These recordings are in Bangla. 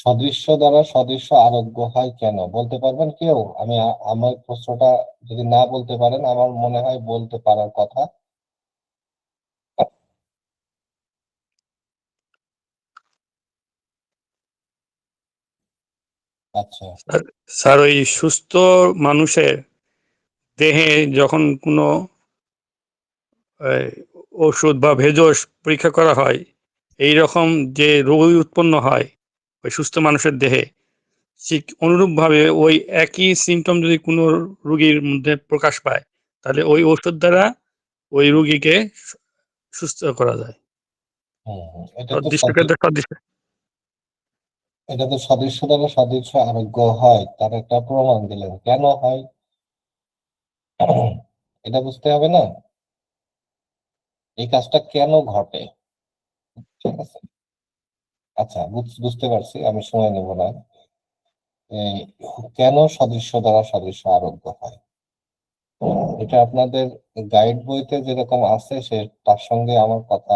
সদৃশ্য দ্বারা সদৃশ্য আরোগ্য হয় কেন বলতে পারবেন কেউ? আমার প্রশ্নটা যদি না বলতে পারেন, আমার মনে হয় বলতে পারার কথা। আচ্ছা। স্যার, ওই সুস্থ মানুষের দেহে যখন কোনো ওষুধ বা ভেষজ পরীক্ষা করা হয়, এই রকম যে রোগ উৎপন্ন হয় ওই সুস্থ মানুষের দেহে, ঠিক অনুরূপভাবে ওই একই সিমটম যদি কোনো রোগীর মধ্যে প্রকাশ পায়, তাহলে ওই ওষুধ দ্বারা ওই রোগীকে সুস্থ করা যায়। এটা তো সদৃশ্য দ্বারা সদৃশ্য আরোগ্য হয়, তার একটা প্রমাণ দিলেন, কেন হয় এটা বুঝতে হবে না? এই কাজটা কেন ঘটে? ঠিক আছে, আচ্ছা, বুঝতে পারছি, আমি সময় নেব না। এই কেন সদৃশ্য দ্বারা সদৃশ্য আরোগ্য হয়, এটা আপনাদের গাইড বইতে যেরকম আছে সে তার সঙ্গে আমার কথা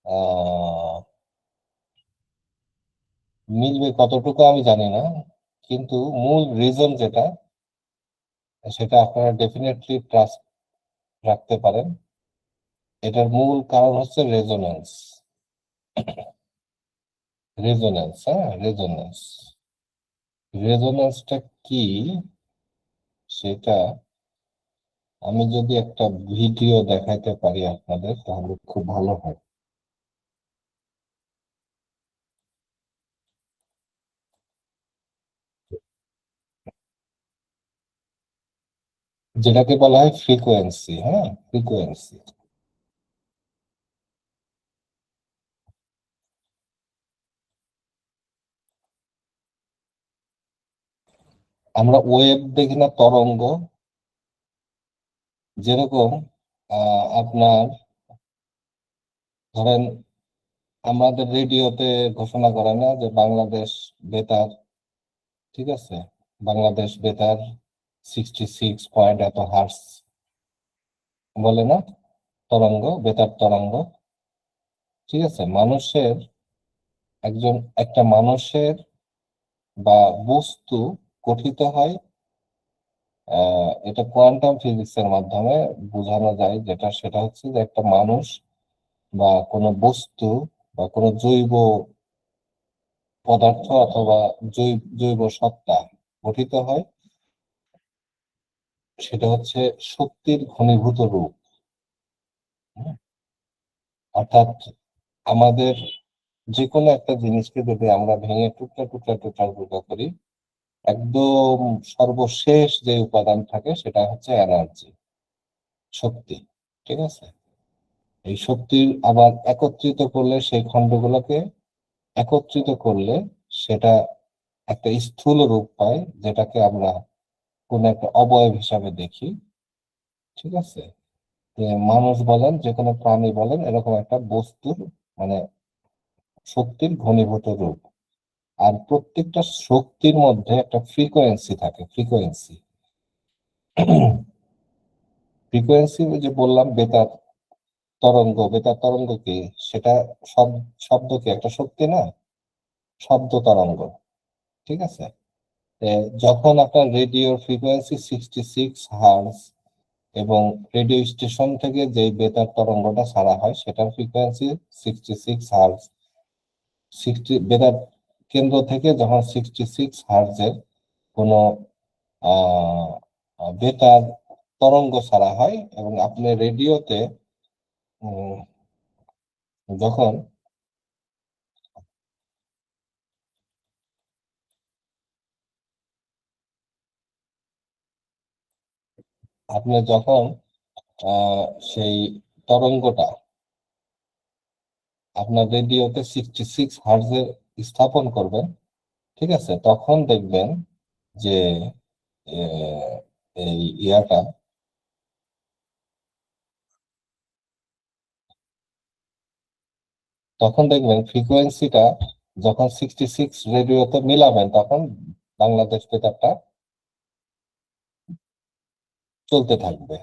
আহ মিলবে কতটুকু আমি জানি না, কিন্তু মূল রিজন যেটা, সেটা আপনারা ডেফিনেটলি ট্রাস্ট রাখতে পারেন। এটার মূল কারণ হচ্ছে রেজোন্যান্স। হ্যাঁ, রেজোন্যান্সটা কি সেটা আমি যদি একটা ভিডিও দেখাইতে পারি আপনাদের, তাহলে খুব ভালো হয়। যেটাকে বলা হয় ফ্রিকোয়েন্সি। হ্যাঁ, ফ্রিকোয়েন্সি। আমরা ওয়েভ দেখি না, তরঙ্গ? যেরকম আপনার ধরেন আমাদের রেডিওতে ঘোষণা করে না যে বাংলাদেশ বেতার, ঠিক আছে, বাংলাদেশ বেতার 66 পয়েন্ট এত হার্স, বলে না? তরঙ্গ, বেতার তরঙ্গ। ঠিক আছে, একটা মানুষের বা বস্তু গঠিত হয়, এটা কোয়ান্টাম ফিজিক্সের মাধ্যমে বোঝানো যায়, সেটা হচ্ছে যে একটা মানুষ বা কোনো বস্তু বা কোনো জৈব পদার্থ অথবা জৈব সত্তা গঠিত হয়, সেটা হচ্ছে শক্তির ঘনীভূত রূপ। অর্থাৎ আমাদের যে কোনো একটা জিনিসকে যদি আমরা ভেঙে টুকরা টুকরা টুকরা টুকরা করি, একদম সর্বশেষ যে উপাদান থাকে সেটা হচ্ছে এনার্জি, শক্তি। ঠিক আছে, এই শক্তির আবার একত্রিত করলে, সেই খণ্ডগুলোকে একত্রিত করলে সেটা একটা স্থূল রূপ পায়, যেটাকে আমরা কোন একটা অবয়ব হিসাবে দেখি। ঠিক আছে, মানুষ বলেন, যে কোনো প্রাণী বলেন, এরকম একটা বস্তুর মানে শক্তির ঘনীভূত রূপ। আর প্রত্যেকটা শক্তির মধ্যে একটা ফ্রিকোয়েন্সি থাকে, ফ্রিকোয়েন্সি। ফ্রিকোয়েন্সি যে বললাম, বেতার তরঙ্গ কি সেটা? শব্দ কি একটা শক্তি না? শব্দ তরঙ্গ। ঠিক আছে, যখন আপনার রেডিওর ফ্রিকোয়েন্সি 66 হার্জ এবং রেডিও স্টেশন থেকে যে বেতার তরঙ্গটা ছাড়া হয় সেটার ফ্রিকোয়েন্সি 66 হার্জ, বেতার কেন্দ্র থেকে যখন 66 হার্জের কোনো আহ বেতার তরঙ্গ ছাড়া হয় এবং আপনি রেডিওতে যখন সেই তরঙ্গটা আপনার রেডিওতে 66 হার্জে স্থাপন করবেন, ঠিক আছে, তখন দেখবেন যে এই ইয়াটা, তখন দেখবেন ফ্রিকোয়েন্সিটা যখন 66 রেডিওতে মিলাবেন, তখন বাংলাদেশ বেতারটা চলতে থাকবে।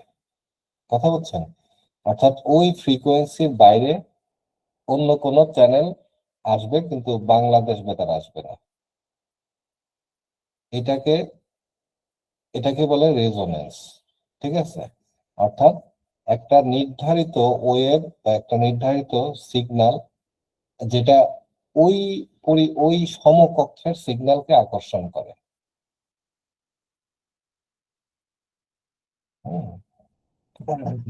কথা বলছেন? অর্থাৎ ওই ফ্রিকোয়েন্সির বাইরে অন্য কোনো চ্যানেল আসবে, কিন্তু বাংলাদেশ বেতার আসবে না। এটাকে এটাকে বলে রেজোনেন্স। ঠিক আছে, অর্থাৎ একটা নির্ধারিত ওয়েভ বা একটা নির্ধারিত সিগন্যাল, যেটা ওই ওই সমকক্ষের সিগন্যালকে আকর্ষণ করে। হুম।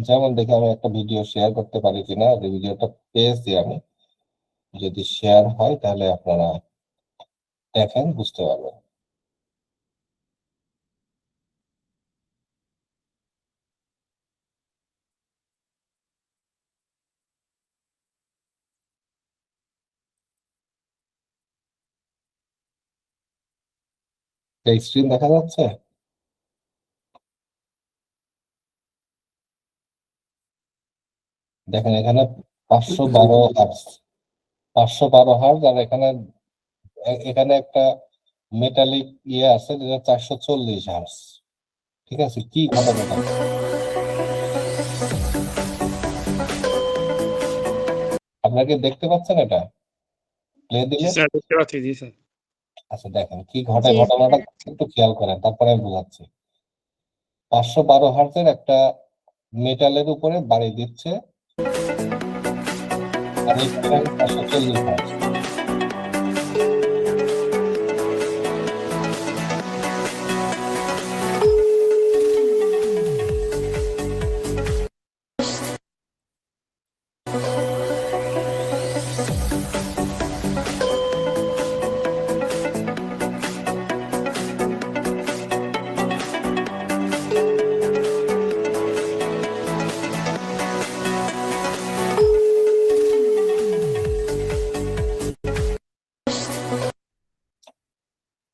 যেমন দেখে আমি একটা ভিডিও শেয়ার করতে পারি কিনা, ভিডিওটা পেয়েছি আমি, যদি শেয়ার হয় তাহলে আপনারা দেখেন, বুঝতে পারবেন। স্ক্রিন দেখা যাচ্ছে? দেখেন এখানে 512 হার্জ, 512 হার্জ, আর এখানে এখানে একটা মেটালিক ইয়ে আছে যেটা 440 হার্জ। ঠিক আছে, কি ঘটনা এটা? আপনারা কি দেখতে পাচ্ছেন এটা? প্লে জি দিলে? স্যার, দেখতে পাচ্ছি। জি স্যার। আচ্ছা, দেখেন কি ঘটে ঘটনাটা একটু খেয়াল করেন, তারপরে আমি বোঝাচ্ছি। 512 হার্জের একটা মেটালের উপরে বাড়ি দিচ্ছে, আর এখানে 440 হার্জ।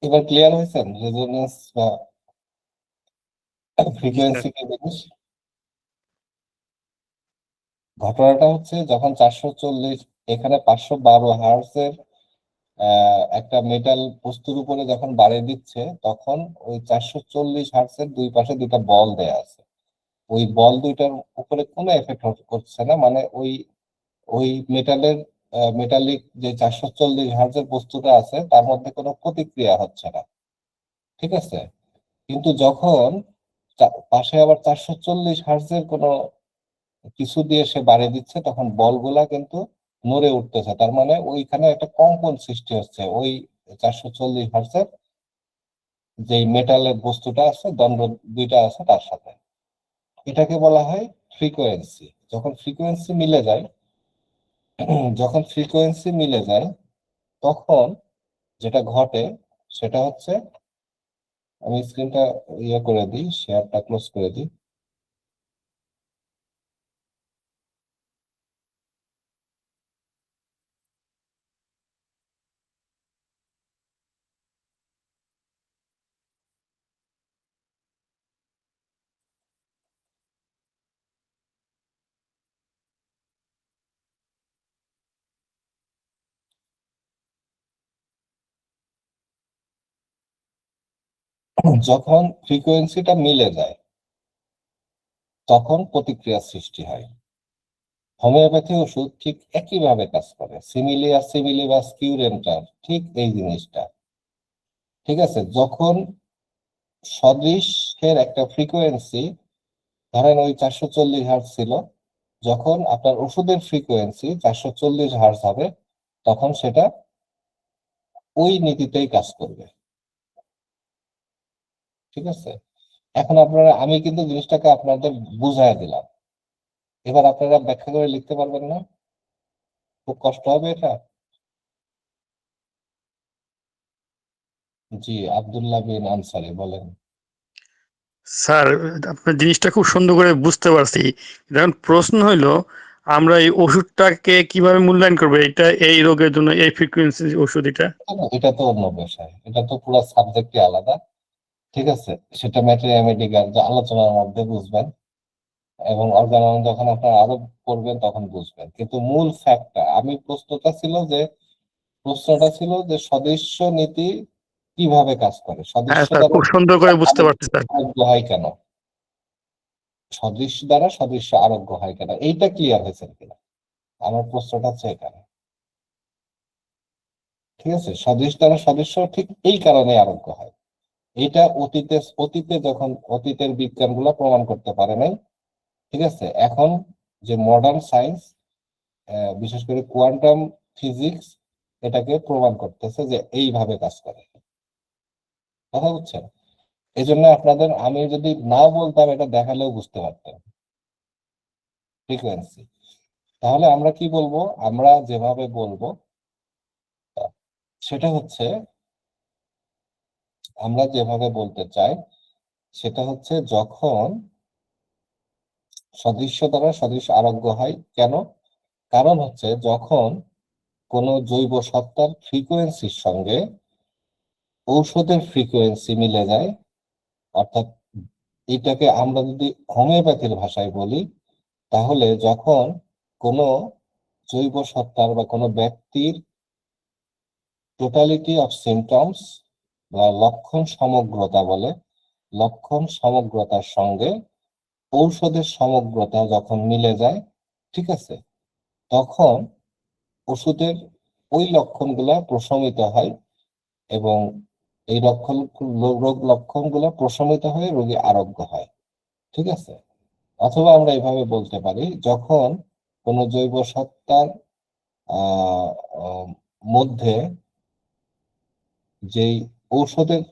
এবার ক্লিয়ার হয়েছেন রেজোনেন্স বা জি স্যার। ফ্রিকোয়েন্সি কি জিনিস? ঘটনাটা হচ্ছে, যখন 440, এখানে 512 হার্জের একটা মেটাল বস্তুর উপরে যখন বাড়ি দিচ্ছে, তখন ওই 440 হার্জের দুই পাশে দুইটা বল দেয়া আছে। ওই বল দুইটার উপরে কোনো এফেক্ট করছে না, মানে ওই ওই মেটালের মেটালিক যে 440 হার্জের বস্তুটা আছে তার মধ্যে কোনো প্রতিক্রিয়া হচ্ছে না। ঠিক আছে, কিন্তু যখন পাশে আবার 440 হার্জের কোনো কিছু দিয়ে সে বাড়ি দিচ্ছে, তখন বলগুলা কিন্তু নড়ে উঠতেছে। তার মানে ওইখানে একটা কম্পন সৃষ্টি হচ্ছে ওই 440 হার্জের যে মেটালের বস্তুটা আছে, দণ্ড দুইটা আছে তার সাথে। এটাকে বলা হয় ফ্রিকোয়েন্সি। যখন ফ্রিকোয়েন্সি মিলে যায়, যখন ফ্রিকোয়েন্সি মিলে যায় তখন যেটা ঘটে সেটা হচ্ছে, আমি স্ক্রিনটা ইয়ে করে দিই, শেয়ারটা ক্লোজ করে দিই। যখন ফ্রিকোয়েন্সিটা মিলে যায় তখন প্রতিক্রিয়া সৃষ্টি হয়। হোমিওপ্যাথি ওষুধ ঠিক একইভাবে কাজ করে, সিমিলিয়া সিমিলিবাস কিউরেন্টার, ঠিক এই জিনিসটা। ঠিক আছে, যখন সদৃশের একটা ফ্রিকোয়েন্সি, ধরেন ওই 440 হার্জ ছিল, যখন আপনার ওষুধের ফ্রিকোয়েন্সি 440 হার্জ হবে, তখন সেটা ওই নীতিতেই কাজ করবে। ঠিক আছে, এখন আপনারা, আমি কিন্তু জিনিসটাকে আপনাদের বুঝাই দিলাম, এবার আপনারা ব্যাখ্যা করে লিখতে পারবেন না? খুব কষ্ট হবে এটা। জি, আব্দুল্লাহ বিন আনসারি বলেন। স্যার, আপনার জিনিসটা খুব সুন্দর করে বুঝতে পারছি। এখন প্রশ্ন হইলো, আমরা এই ওষুধটাকে কিভাবে মূল্যায়ন করবো? এটা এই রোগের জন্য এই ফ্রিকোয়েন্সি ওষুধ এটা। এটা তো অন্য বিষয়, এটা তো পুরো সাবজেক্টই আলাদা। ঠিক আছে, সেটা ম্যাথমেটিক্যাল যে আলোচনার মধ্যে বুঝবেন, এবং অর্গানন যখন আপনারা আরো পড়বেন তখন বুঝবেন, কিন্তু মূল ফ্যাক্টটা, আমি প্রশ্নটা ছিল যে সদৃশ্য নীতি কিভাবে কাজ করে, হ্যাঁ সদৃশ্য স্যার, দ্বারা খুব সুন্দর করে বুঝতে পারছি স্যার। আরোগ্য হয় কেন, সদৃশ্য দ্বারা সদৃশ্য আরোগ্য হয় কেন, এইটা ক্লিয়ার হয়েছে কিনা? আমার প্রশ্নটা হচ্ছে এখানে। ঠিক আছে, সদৃশ দ্বারা সদৃশ্য ঠিক এই কারণে আরোগ্য হয়। এটা অতীতে যখন অতীতের বিজ্ঞানগুলো প্রমাণ করতে পারে নাই, ঠিক আছে, এখন যে মডার্ন সায়েন্স, বিশেষ করে কোয়ান্টাম ফিজিক্স, এটাকে প্রমাণ করতেছে যে এইভাবে কাজ করে। কথা বুঝছেন? এই জন্য আপনাদের আমি যদি না বলতাম, এটা দেখালেও বুঝতে পারতেন ফ্রিকোয়েন্সি। তাহলে আমরা কি বলবো? আমরা যেভাবে বলবো সেটা হচ্ছে, আমরা যেভাবে বলতে চাই সেটা হচ্ছে, যখন সদৃশ্য দ্বারা সদৃশ আরোগ্য হয়। কেন? কারণ হচ্ছে, যখন কোনো জৈব সত্তার ফ্রিকোয়েন্সির সঙ্গে ঔষধের ফ্রিকোয়েন্সি মিলে যায়, অর্থাৎ এটাকে আমরা যদি হোমিওপ্যাথির ভাষায় বলি, তাহলে যখন কোনো জৈব সত্তার বা কোনো ব্যক্তির টোটালিটি অফ সিমটমস বা লক্ষণ সমগ্রতা বলে, লক্ষণ সমগ্রতার সঙ্গে ঔষধের সমগ্রতা যখন মিলে যায়, ঠিক আছে, তখন ওষুধের ওই লক্ষণগুলা প্রশমিত হয়, এবং এই রোগ লক্ষণগুলো প্রশমিত হয়ে রোগী আরোগ্য হয়। ঠিক আছে? অথবা আমরা এভাবে বলতে পারি, যখন কোনো জৈব সত্তার আহ আহ, মধ্যে যেই ঔষধের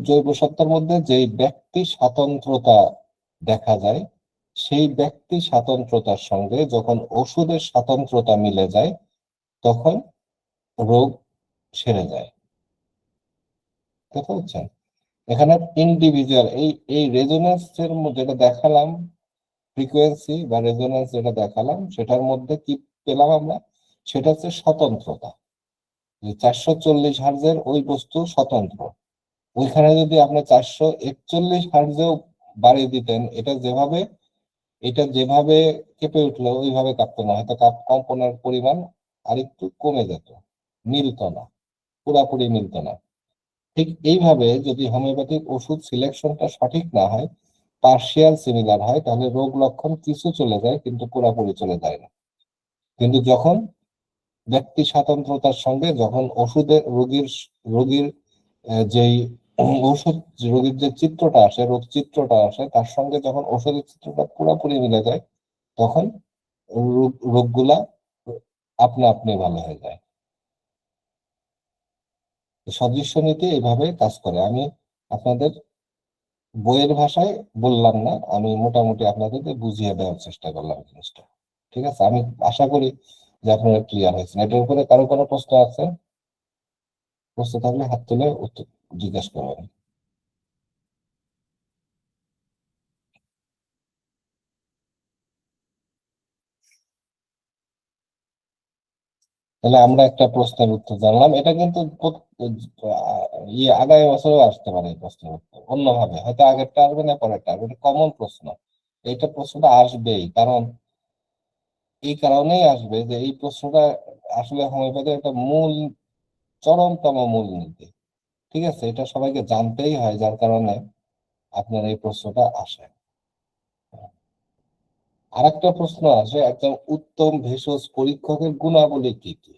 জৈব সত্তার মধ্যে যেই ব্যক্তি স্বাতন্ত্রতা দেখা যায়, সেই ব্যক্তি স্বাতন্ত্রতার সঙ্গে যখন ওষুধের স্বাতন্ত্রতা মিলে যায়, তখন রোগ সেরে যায়। কথা বুঝছেন? এখানে ইন্ডিভিজুয়াল এই এই রেজোন্যান্সের যেটা দেখালাম, ফ্রিকোয়েন্সি বা রেজোন্যান্স যেটা দেখালাম, সেটার মধ্যে কি পেলাম আমরা? সেটা হচ্ছে স্বতন্ত্রতা। যে 440 হার্জের ওই বস্তু স্বতন্ত্র, ওইখানে যদি আপনি 441 হার্জেও বাড়িয়ে দিতেন, এটা যেভাবে কেঁপে উঠলো ওইভাবে কাঁপতো না, হয়তো কম্পনের পরিমাণ আরেকটু কমে যেত, মিলতো না, পুরাপুরি মিলতো না। ঠিক এইভাবে যদি হোমিওপ্যাথিক ওষুধ সিলেকশনটা সঠিক না হয়, পার্শিয়াল সিমিলার হয়, তাহলে রোগ লক্ষণ কিছু চলে যায় কিন্তু পুরোপুরি চলে যায় না। কিন্তু যখন ব্যক্তি স্বাতন্ত্রতার সঙ্গে যখন রোগীর যেই ঔষধ, রোগীর যে চিত্রটা আসে, রোগ চিত্রটা আসে, তার সঙ্গে যখন ওষুধের চিত্রটা পুরোপুরি মিলে যায়, তখন রোগগুলা আপনা আপনি ভালো হয়ে যায়। সদৃশ্য নীতি এইভাবে কাজ করে। আমি আপনাদের বইয়ের ভাষায় বললাম না, আমি মোটামুটি আপনাদেরকে বুঝিয়ে দেওয়ার চেষ্টা করলাম জিনিসটা। ঠিক আছে? আমি আশা করি যে আপনারা ক্লিয়ার হয়েছেন। এটার উপরে কারো কোনো প্রশ্ন আছে? প্রশ্ন থাকলে হাত তুলে উত্তর জিজ্ঞেস করবেন। তাহলে আমরা একটা প্রশ্নের উত্তর জানলাম। এটা কিন্তু আগামী বছরও আসতে পারে এই প্রশ্নের উত্তর অন্যভাবে, হয়তো আগেরটা আসবে না, পরেরটা আসবে। এটা কমন প্রশ্ন, এইটা প্রশ্নটা আসবেই। কারণ এই কারণেই আসবে যে এই প্রশ্নটা আসলে হোমিওপ্যাথির একটা চরমতম মূলনীতি। ঠিক আছে? এটা সবাইকে জানতেই হয়, যার কারণে আপনার এই প্রশ্নটা আসে। আরেকটা প্রশ্ন আসে, একদম উত্তম ভেষজ পরীক্ষকের গুণাবলী কি কি?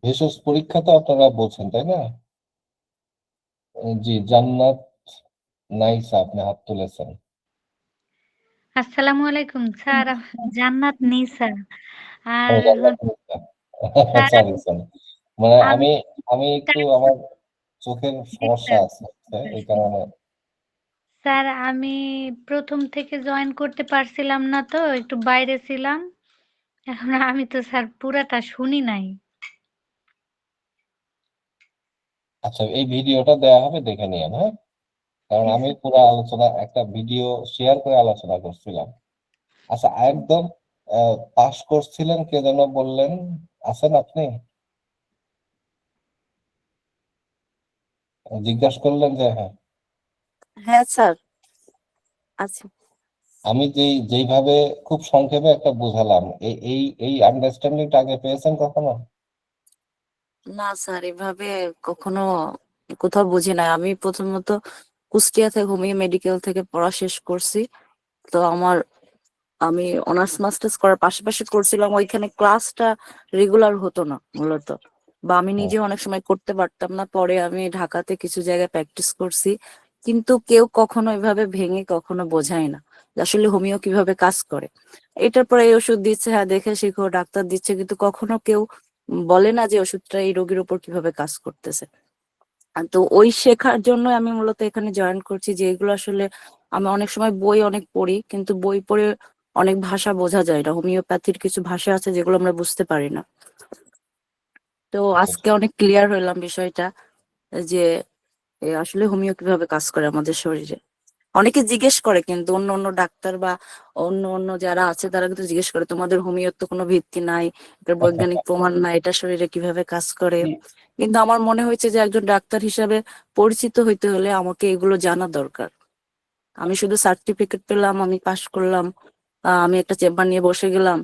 ভেষজ পরীক্ষা তো আপনারা বলছেন, তাই না? জি, জান্নাত নাইসা আপনি হাত তুলেছেন। আসসালামু আলাইকুম স্যার, জান্নাত নিসা। ও, আর জান্নাত নাইসা। স্যার সরি সরি, মানে আমি আমি আমি একটু আমার চোখের সমস্যা আছে, এই কারণে। স্যার আমি প্রথম থেকে জয়েন করতে পারছিলাম না, তো একটু বাইরে ছিলাম। এখন আমি তো স্যার পুরাটা শুনি নাই। আচ্ছা, এই ভিডিওটা দেওয়া হবে, দেখে নিয়েন, হ্যাঁ? কারণ জি আমি স্যার। পুরো আলোচনা, একটা ভিডিও শেয়ার করে আলোচনা করছিলাম। আচ্ছা, একদম পাস করছিলেন কে যেন বললেন, আছেন আপনি? জিজ্ঞাসা করলেন যে, হ্যাঁ। হ্যাঁ স্যার, আচ্ছা। আমি যেইভাবে খুব সংক্ষেপে একটা বুঝালাম, এই এই এই আন্ডারস্ট্যান্ডিংটা আগে পেয়েছেন কখনো? না স্যার, এভাবে কখনো কোথাও বুঝি নাই। আমি প্রথমত কুষ্টিয়া থেকে হোমিও মেডিকেল থেকে পড়া শেষ করছি। তো আমার আমি অনার্স মাস্টার্স করার পাশাপাশি করছিলাম, ওইখানে ক্লাসটা রেগুলার হতো না মূলত, বা আমি নিজে অনেক সময় করতে পারতাম না। পরে আমি ঢাকাতে কিছু জায়গায় প্র্যাকটিস করছি, কিন্তু কেউ কখনো এভাবে ভেঙে কখনো বোঝায় না যে আসলে হোমিও কিভাবে কাজ করে। এটার পরে এই ওষুধ দিচ্ছে, হ্যাঁ দেখে শিখো, ডাক্তার দিচ্ছে, কিন্তু কখনো কেউ বলে না যে ওষুধটা এই রোগীর উপর কিভাবে কাজ করতেছে। তো ওই শেখার জন্য আমি মূলত এখানে জয়েন করছি, যে এগুলো আসলে আমি অনেক সময় বই অনেক পড়ি, কিন্তু বই পড়ে অনেক ভাষা বোঝা যায় না। হোমিওপ্যাথির কিছু ভাষা আছে যেগুলো আমরা বুঝতে পারি না। তো আজকে অনেক ক্লিয়ার হইলাম বিষয়টা, যে আসলে হোমিও কিভাবে কাজ করে আমাদের শরীরে। অনেকে জিজ্ঞেস করে, কিন্তু অন্য অন্য ডাক্তার বা অন্য অন্য যারা আছে তারা কিন্তু জিজ্ঞেস করে, তোমাদের হোমিওর তো কোনো ভিত্তি নাই, এটার বৈজ্ঞানিক প্রমাণ নাই, এটা শরীরে কিভাবে কাজ করে। কিন্তু আমার মনে হয়েছে যে একজন ডাক্তার হিসাবে পরিচিত হইতে হলে আমাকে এগুলো জানা দরকার। আমি শুধু সার্টিফিকেট পেলাম, আমি পাশ করলাম, আমি একটা চেম্বার নিয়ে বসে গেলাম,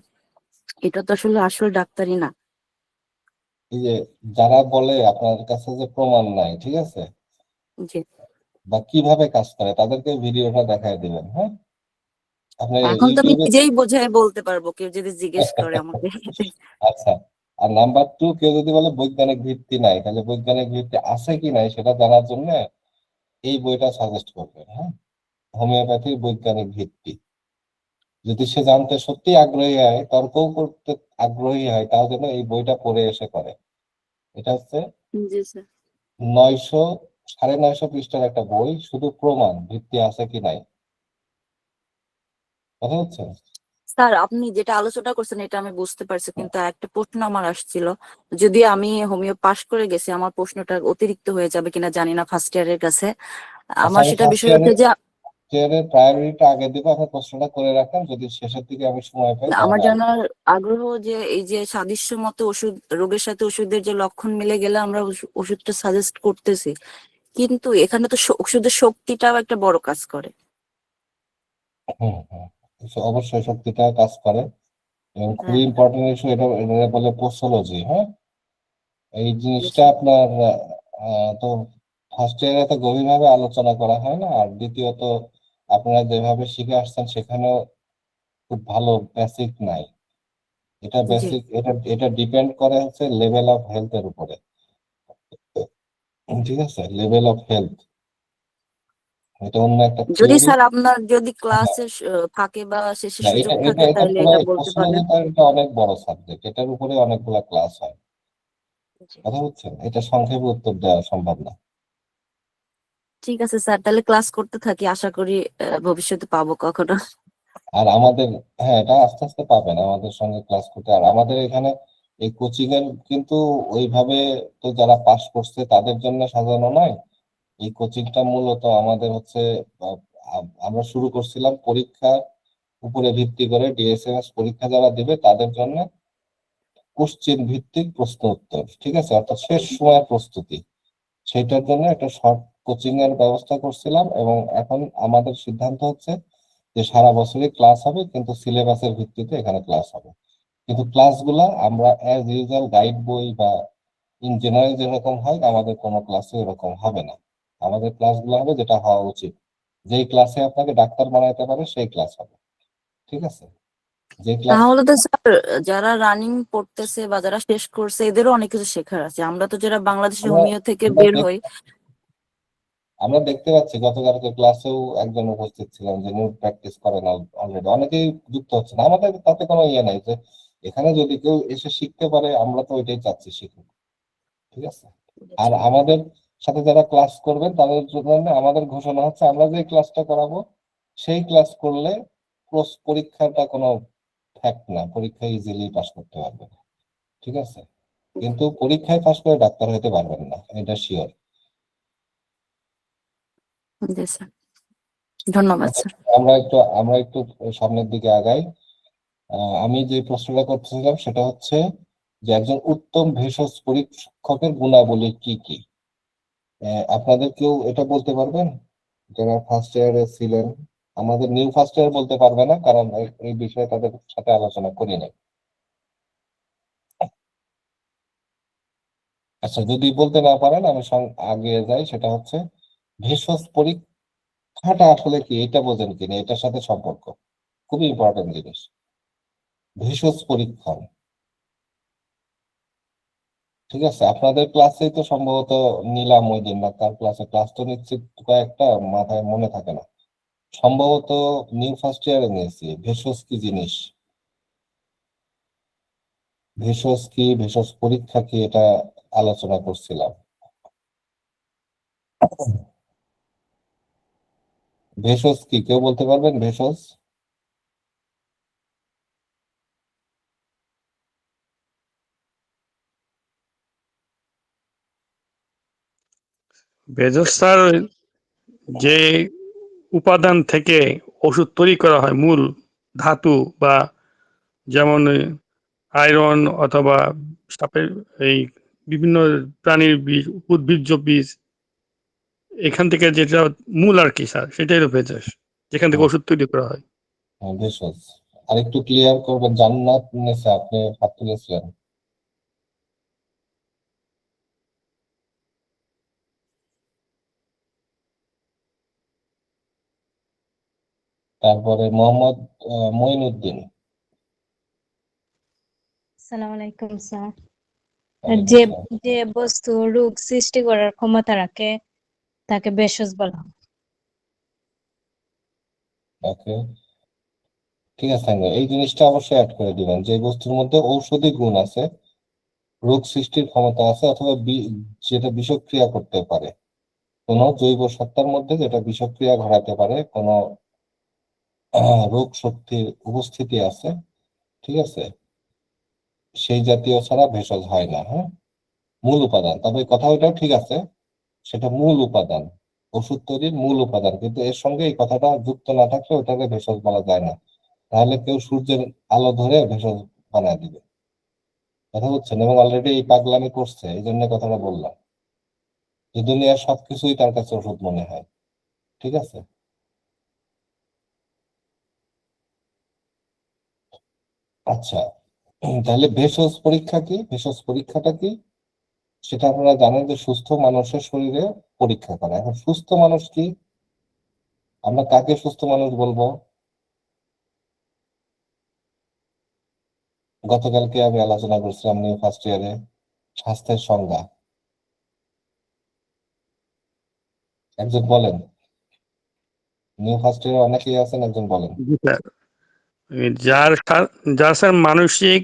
এটা তো আসলে আসল ডাক্তারি না। এই যে যারা বলে আপনার কাছে যে প্রমাণ নাই, ঠিক আছে, জি। বা কিভাবে কাজ করে, তাদেরকে ভিডিওটা দেখায় দিবেন। হ্যাঁ, আপনি এখন তো আমি ইউটিউবে নিজেই বোঝায় বলতে পারবো, কেউ যদি জিজ্ঞেস করে আমাকে। আচ্ছা। আর নাম্বার টু, কেউ যদি বলে বৈজ্ঞানিক ভিত্তি নাই, তাহলে বৈজ্ঞানিক ভিত্তি আছে কি নাই সেটা জানার জন্য এই বইটা সাজেস্ট করবেন। হ্যাঁ, হোমিওপ্যাথির বৈজ্ঞানিক ভিত্তি। যদি সে জানতে সত্যি আগ্রহী হয়, তর্কও করতে আগ্রহী হয়, তাহলে যেন এই বইটা পড়ে এসে করে। এটা হচ্ছে জি স্যার। 900 950 পৃষ্ঠার একটা বই, শুধু প্রমাণ, ভিত্তি আছে কি নাই। কথা হচ্ছে। স্যার আপনি যেটা আলোচনা করছেন এটা আমি বুঝতে পারছি, কিন্তু একটা প্রশ্ন আমার আসছিল, যদি আমি হোমিও পাশ করে গেছি, আমার প্রশ্নটা অতিরিক্ত হয়ে যাবে কিনা জানি না ফার্স্ট ইয়ারের কাছে। আচ্ছা, আমার আমি সেটা ফার্স্ট বিষয় হচ্ছে ইয়ারের যে প্রায়োরিটিটা আগে দিব। আপনি প্রশ্নটা করে রাখেন, যদি শেষের দিকে আমি সময় পাই আমার তাহলে আমি। জানার আগ্রহ যে এই যে সাদৃশ্য মতো ওষুধ, রোগের সাথে ওষুধের যে লক্ষণ মিলে গেলে আমরা ওষুধটা সাজেস্ট করতেছি, কিন্তু এখানে তো ওষুধের শক্তিটাও একটা বড় কাজ করে। হুম, হুম। অবশ্যই শক্তিটা কাজ করে, এবং খুবই হ্যাঁ। Important issue. এটা এটা বলে পোস্টোলজি। হ্যাঁ, এই জি জিনিসটা স্যার। আপনার তো ফার্স্ট ইয়ারে তো গভীরভাবে আলোচনা করা হয় না। আর দ্বিতীয়ত, আপনারা যেভাবে শিখে আসছেন সেখানেও খুব ভালো বেসিক নাই। এটা জি। বেসিক, এটা এটা ডিপেন্ড করে হচ্ছে লেভেল অফ হেলথ এর উপরে। ঠিক আছে, লেভেল অফ হেলথ, এটা অন্য একটা যদি থিওরি। স্যার আপনার যদি ক্লাসে থাকে বা শেষে না, এটা সুযোগ এটা থাকে এটা তাহলে পুরো এটা বলতে পারেন। পোস্টোলজিটা, এটা অনেক বড় সাবজেক্ট, এটার উপরে অনেকগুলা ক্লাস হয়। জি। কথা হচ্ছে, এটা সংক্ষেপে উত্তর দেওয়া সম্ভব না। ঠিক আছে স্যার, তাহলে ক্লাস করতে থাকি, আশা করি ভবিষ্যতে পাবো কখনো। আর আমাদের, হ্যাঁ, এটা আস্তে আস্তে পাবেন আমাদের সঙ্গে ক্লাস করতে। আর আমাদের এখানে এই কোচিং এর কিন্তু ওইভাবে তো যারা পাস করছে তাদের জন্য সাজানো নয়। এই কোচিংটা মূলত আমাদের হচ্ছে, আহ, আমরা শুরু করছিলাম পরীক্ষার উপরে ভিত্তি করে, ডিএসএমএস পরীক্ষা যারা দিবে তাদের জন্য কোশ্চেন ভিত্তিক প্রশ্ন উত্তর, ঠিক আছে, অর্থাৎ শেষ সময়ের প্রস্তুতি। সেটার জন্য একটা শর্ট কোচিং এর ব্যবস্থা করছিলাম, এবং এখন আমাদের সিদ্ধান্ত হচ্ছে যে সারা বছরই ক্লাস হবে, কিন্তু সিলেবাসের ভিত্তিতে এখানে ক্লাস হবে। কিন্তু ক্লাসগুলা আমরা অ্যাজ ইউজুয়াল গাইড বই বা ইন জেনারেল যেরকম হয়, আমাদের কোনো ক্লাসে এরকম হবে না। আমাদের ক্লাসগুলো হবে যেটা হওয়া উচিত, যেই ক্লাসে আপনাকে ডাক্তার বানাইতে পারে সেই ক্লাস হবে। ঠিক আছে, যে ক্লাস। তাহলে তো স্যার যারা রানিং পড়তেছে বা যারা শেষ করছে এদেরও অনেক কিছু শেখার আছে। আমরা তো যারা বাংলাদেশে আমরা হোমিও থেকে আমরা বের দেখ- হই। আমরা দেখতে পাচ্ছি, গতকালকে ক্লাসেও একজন উপস্থিত ছিলেন যিনি প্র্যাকটিস করেন অলরেডি, অনেকেই যুক্ত হচ্ছে না। আমাদের তাতে কোনো ইয়ে নাই, যে এখানে যদি কেউ এসে শিখতে পারে, আমরা তো ওইটাই চাচ্ছি, শিখুক। ঠিক আছে। আর আমাদের সাথে যারা ক্লাস করবেন তাদের জন্য আমাদের ঘোষণা হচ্ছে, আমরা যে ক্লাসটা করাবো সেই ক্লাস করলে পরীক্ষাটা কোনো ফ্যাক্ট না, পরীক্ষায় ইজিলি পাস করতে পারবেন। ঠিক আছে, কিন্তু পরীক্ষায় পাস করে ডাক্তার হতে পারবেন না, এটা শিওর। জি স্যার, ধন্যবাদ স্যার। আমরা একটু সামনের দিকে আগাই। আমি যে প্রশ্নটা করতেছিলাম সেটা হচ্ছে যে একজন উত্তম ভেষজ পরীক্ষকের গুণাবলী কি কি। আপনাদের কেউ এটা বলতে পারবেন, যারা ফার্স্ট ইয়ারে ছিলেন? আমাদের নিউ ফার্স্ট ইয়ার বলতে পারবে না, কারণ এই বিষয়ে তাদের সাথে আলোচনা করি নাই। আচ্ছা, যদি বলতে না পারেন আমি আগে যাই। সেটা হচ্ছে ভেষজ পরীক্ষাটা আসলে কি, এটা বোঝেন কিনা, এটার সাথে সম্পর্ক। খুবই ইম্পর্টেন্ট জিনিস, ভেষজ পরীক্ষণ। ঠিক আছে, আপনাদের ক্লাসেই তো সম্ভবত নিলাম ওই দিন, না তার ক্লাস তো নিশ্চিত কয়েকটা মাথায় মনে থাকে না, সম্ভবত নিউ ফার্স্ট ইয়ারে নিয়েছি। ভেষজ কি জিনিস, ভেষজ কি, ভেষজ পরীক্ষা কি, এটা আলোচনা করছিলাম। ভেষজ কি কেউ বলতে পারবেন? ভেষজ ভেষজ স্যার যে উপাদান থেকে ওষুধ তৈরি করা হয়, মূল ধাতু বা যেমন আয়রন অথবা সাপের এই বিভিন্ন প্রাণীর বীজ, উদ্ভিজ্জ বীজ, এখান থেকে যেটা মূল আর কি স্যার, সেটাই হলো ভেষজ, যেখান থেকে ওষুধ তৈরি করা হয়। ভেষজ আরেকটু ক্লিয়ার করবেন। জান্নাত নেসা, আপনি হাত তুলেছিলেন। তারপরে মোহাম্মদ মঈনুদ্দিন। আসসালামু আলাইকুম স্যার। ওয়ালাইকুম যে আসসালাম। যে বস্তু রোগ সৃষ্টি করার ক্ষমতা রাখে তাকে ভেষজ বলা হয়। ওকে, ঠিক আছে, এই জিনিসটা অবশ্যই অ্যাড করে দিবেন, যে বস্তুর মধ্যে ঔষধি গুণ আছে, রোগ সৃষ্টির ক্ষমতা আছে, অথবা যেটা বিষক্রিয়া করতে পারে, কোনো জৈব সত্তার মধ্যে যেটা বিষক্রিয়া ঘটাতে পারে, কোনো রোগ শক্তির উপস্থিতি আছে, ঠিক আছে, সেই জাতীয় ছাড়া ভেষজ হয় না। হ্যাঁ, মূল উপাদান, তবে কথা ওইটাও ঠিক আছে, সেটা মূল উপাদান, ওষুধ তৈরির মূল উপাদান, কিন্তু এর সঙ্গে এই কথাটা যুক্ত না থাকলে ওটাকে ভেষজ বলা যায় না। তাহলে কেউ সূর্যের আলো ধরে ভেষজ বানায় দিবে, কথা বুঝছেন? এবং অলরেডি এই পাগলামি করছে, এই জন্য কথাটা বললাম, যে দুনিয়ার সবকিছুই তার কাছে ওষুধ মনে হয়। ঠিক আছে, আচ্ছা, তাহলে ভেষজ পরীক্ষা কি, ভেষজ পরীক্ষাটা কি সেটা আপনারা জানেন, যে সুস্থ মানুষের শরীরে পরীক্ষা করা। এখন সুস্থ মানুষ কি, আমরা কাকে সুস্থ মানুষ বলবো? গতকালকে আমি আলোচনা করছিলাম নিউ ফার্স্ট ইয়ারে স্বাস্থ্যের সংজ্ঞা, একজন বলেন। নিউ ফার্স্ট ইয়ারে অনেকেই আছেন, একজন বলেন। জি স্যার। যার স্যার মানসিক,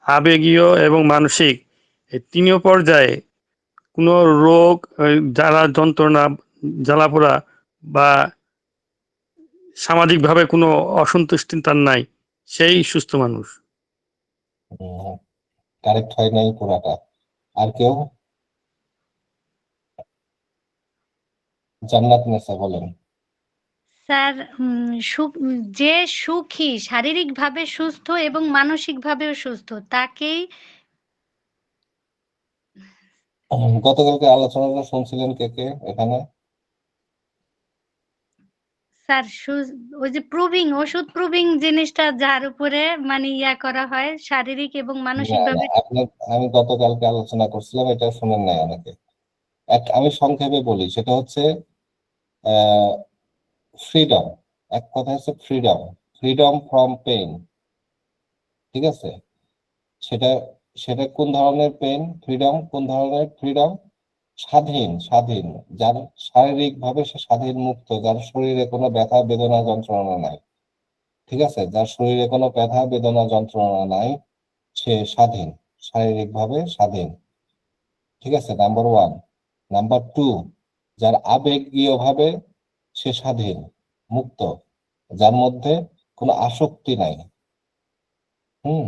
আবেগীয় এবং মানসিক এই তিনও পর্যায়ে কোনো রোগ, জ্বালা যন্ত্রণা, জ্বালাপোড়া বা সামাজিকভাবে কোনো অসন্তুষ্টি তার নাই, সেই সুস্থ মানুষ। কারেক্ট হয় নাই পুরাটা। আর কেউ? জান্নাত নেসা বলেন। স্যার যে সুখী, শারীরিকভাবে সুস্থ এবং মানসিকভাবেও সুস্থ তাকেই। গতকালকে আলোচনাটা শুনছিলেন কে কে এখানে? স্যার ওই যে ওষুধ প্রুভিং জিনিসটা যার উপরে মানে ইয়া করা হয় শারীরিক এবং মানসিক না, ভাবে। আমি গতকালকে আলোচনা করছিলাম, এটা শুনেন নাই অনেকে। আমি সংক্ষেপে বলি, সেটা হচ্ছে ফ্রিডম। এক কথা হচ্ছে ফ্রিডম, ফ্রিডম ফ্রম পেইন। ঠিক আছে, সেটা সেটা কোন ধরনের পেইন, ফ্রিডম কোন ধরনের ফ্রিডম? স্বাধীন, স্বাধীন, যার শারীরিক ভাবে সে স্বাধীন, মুক্ত, যার শরীরে কোনো ব্যথা বেদনা যন্ত্রণা নাই। ঠিক আছে, যার শরীরে কোনো ব্যথা বেদনা যন্ত্রণা নাই, সে স্বাধীন, শারীরিক ভাবে স্বাধীন। ঠিক আছে, নাম্বার ওয়ান। নাম্বার টু, যার আবেগীয় ভাবে সে স্বাধীন, মুক্ত, যার মধ্যে কোনো আসক্তি নাই। হুম,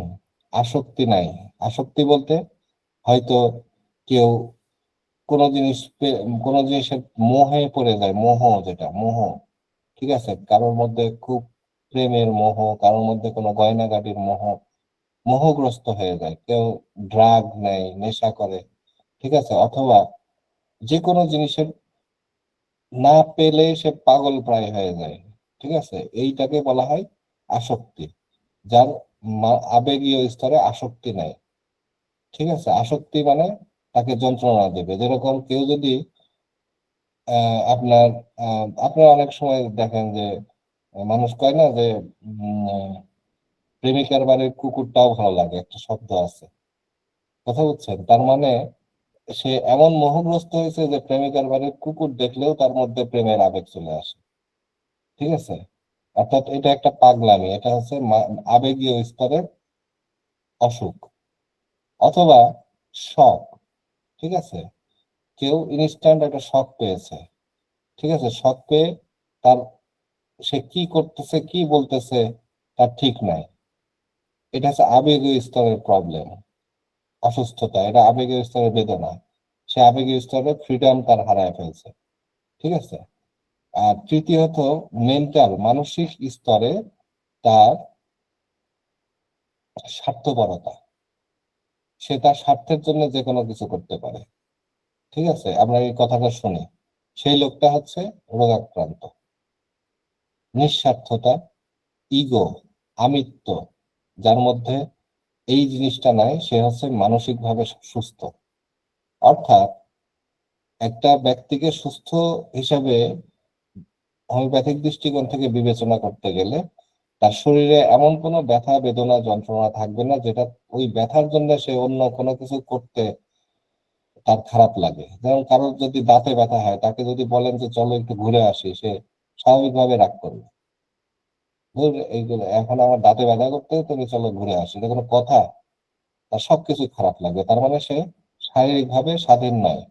আসক্তি নাই। আসক্তি বলতে হয়তো কেউ কোনো জিনিসের মোহে পড়ে যায়, মোহ, যেটা মোহ। ঠিক আছে, কারোর মধ্যে খুব প্রেমের মোহ, কারোর মধ্যে কোনো গয়নাগাটির মোহ, মোহগ্রস্ত হয়ে যায়, কেউ ড্রাগ নেয়, নেশা করে। ঠিক আছে, অথবা যে কোনো জিনিসের না পেলে সে পাগল প্রায় হয়ে যায়। ঠিক আছে, এইটাকে বলা হয় আসক্তি, যার আবেগীয় স্তরে আসক্তি নাই। ঠিক আছে, আসক্তি মানে তাকে যন্ত্রণা দেবে। যেরকম কেউ যদি আপনার আপনারা অনেক সময় দেখেন যে মানুষ কয় না যে উম, প্রেমিকার বাড়ির কুকুরটাও ভালো লাগে, একটা শব্দ আছে, কথা বুঝছেন? তার মানে সে এমন মোহগ্রস্ত হয়েছে যে প্রেমিকার বাড়ির কুকুর দেখলেও তার মধ্যে প্রেমের আবেগ চলে আসে। ঠিক আছে? অর্থাৎ এটা একটা পাগলামি, এটা হচ্ছে আবেগীয় স্তরের অসুখ অথবা শখ। ঠিক আছে? কেউ ইনস্ট্যান্ট একটা শখ পেয়েছে, ঠিক আছে, শখ পেয়ে তার সে কি করতেছে কি বলতেছে তার ঠিক নাই, এটা হচ্ছে আবেগীয় স্তরের প্রবলেম, অসুস্থতা, এটা আবেগীয় স্তরের বেদনা। সে আবেগীয় স্তরে ফ্রিডম তার হারায় ফেলছে। ঠিক আছে? আর তৃতীয়ত মেন্টাল, মানসিক স্তরে তার স্বার্থপরতা, সে তার স্বার্থের জন্য যে কোনো কিছু করতে পারে। ঠিক আছে? আমরা এই কথাটা শুনি, সেই লোকটা হচ্ছে রোগাক্রান্ত। নিঃস্বার্থতা, ইগো, আমিত্ব, যার মধ্যে এই জিনিসটা নাই, সে হচ্ছে মানসিকভাবে সুস্থ। অর্থাৎ একটা ব্যক্তিকে সুস্থ হিসাবে হোমিওপ্যাথিক দৃষ্টিকোণ থেকে বিবেচনা করতে গেলে তার শরীরে এমন কোনো ব্যথা বেদনা যন্ত্রণা থাকবে না যেটা ওই ব্যথার জন্য সে অন্য কোনো কিছু করতে তার খারাপ লাগে। যেমন কারোর যদি দাঁতে ব্যথা হয়, তাকে যদি বলেন যে চলো একটু ঘুরে আসি, সে স্বাভাবিকভাবে রাগ করবে। ধুর, এইগুলো এখন আমার দাঁতে ব্যথা করতে, তুমি চলো ঘুরে আসি, এটা কোনো কথা? তার সবকিছু খারাপ লাগবে, তার মানে সে শারীরিক ভাবে স্বাধীন নয়।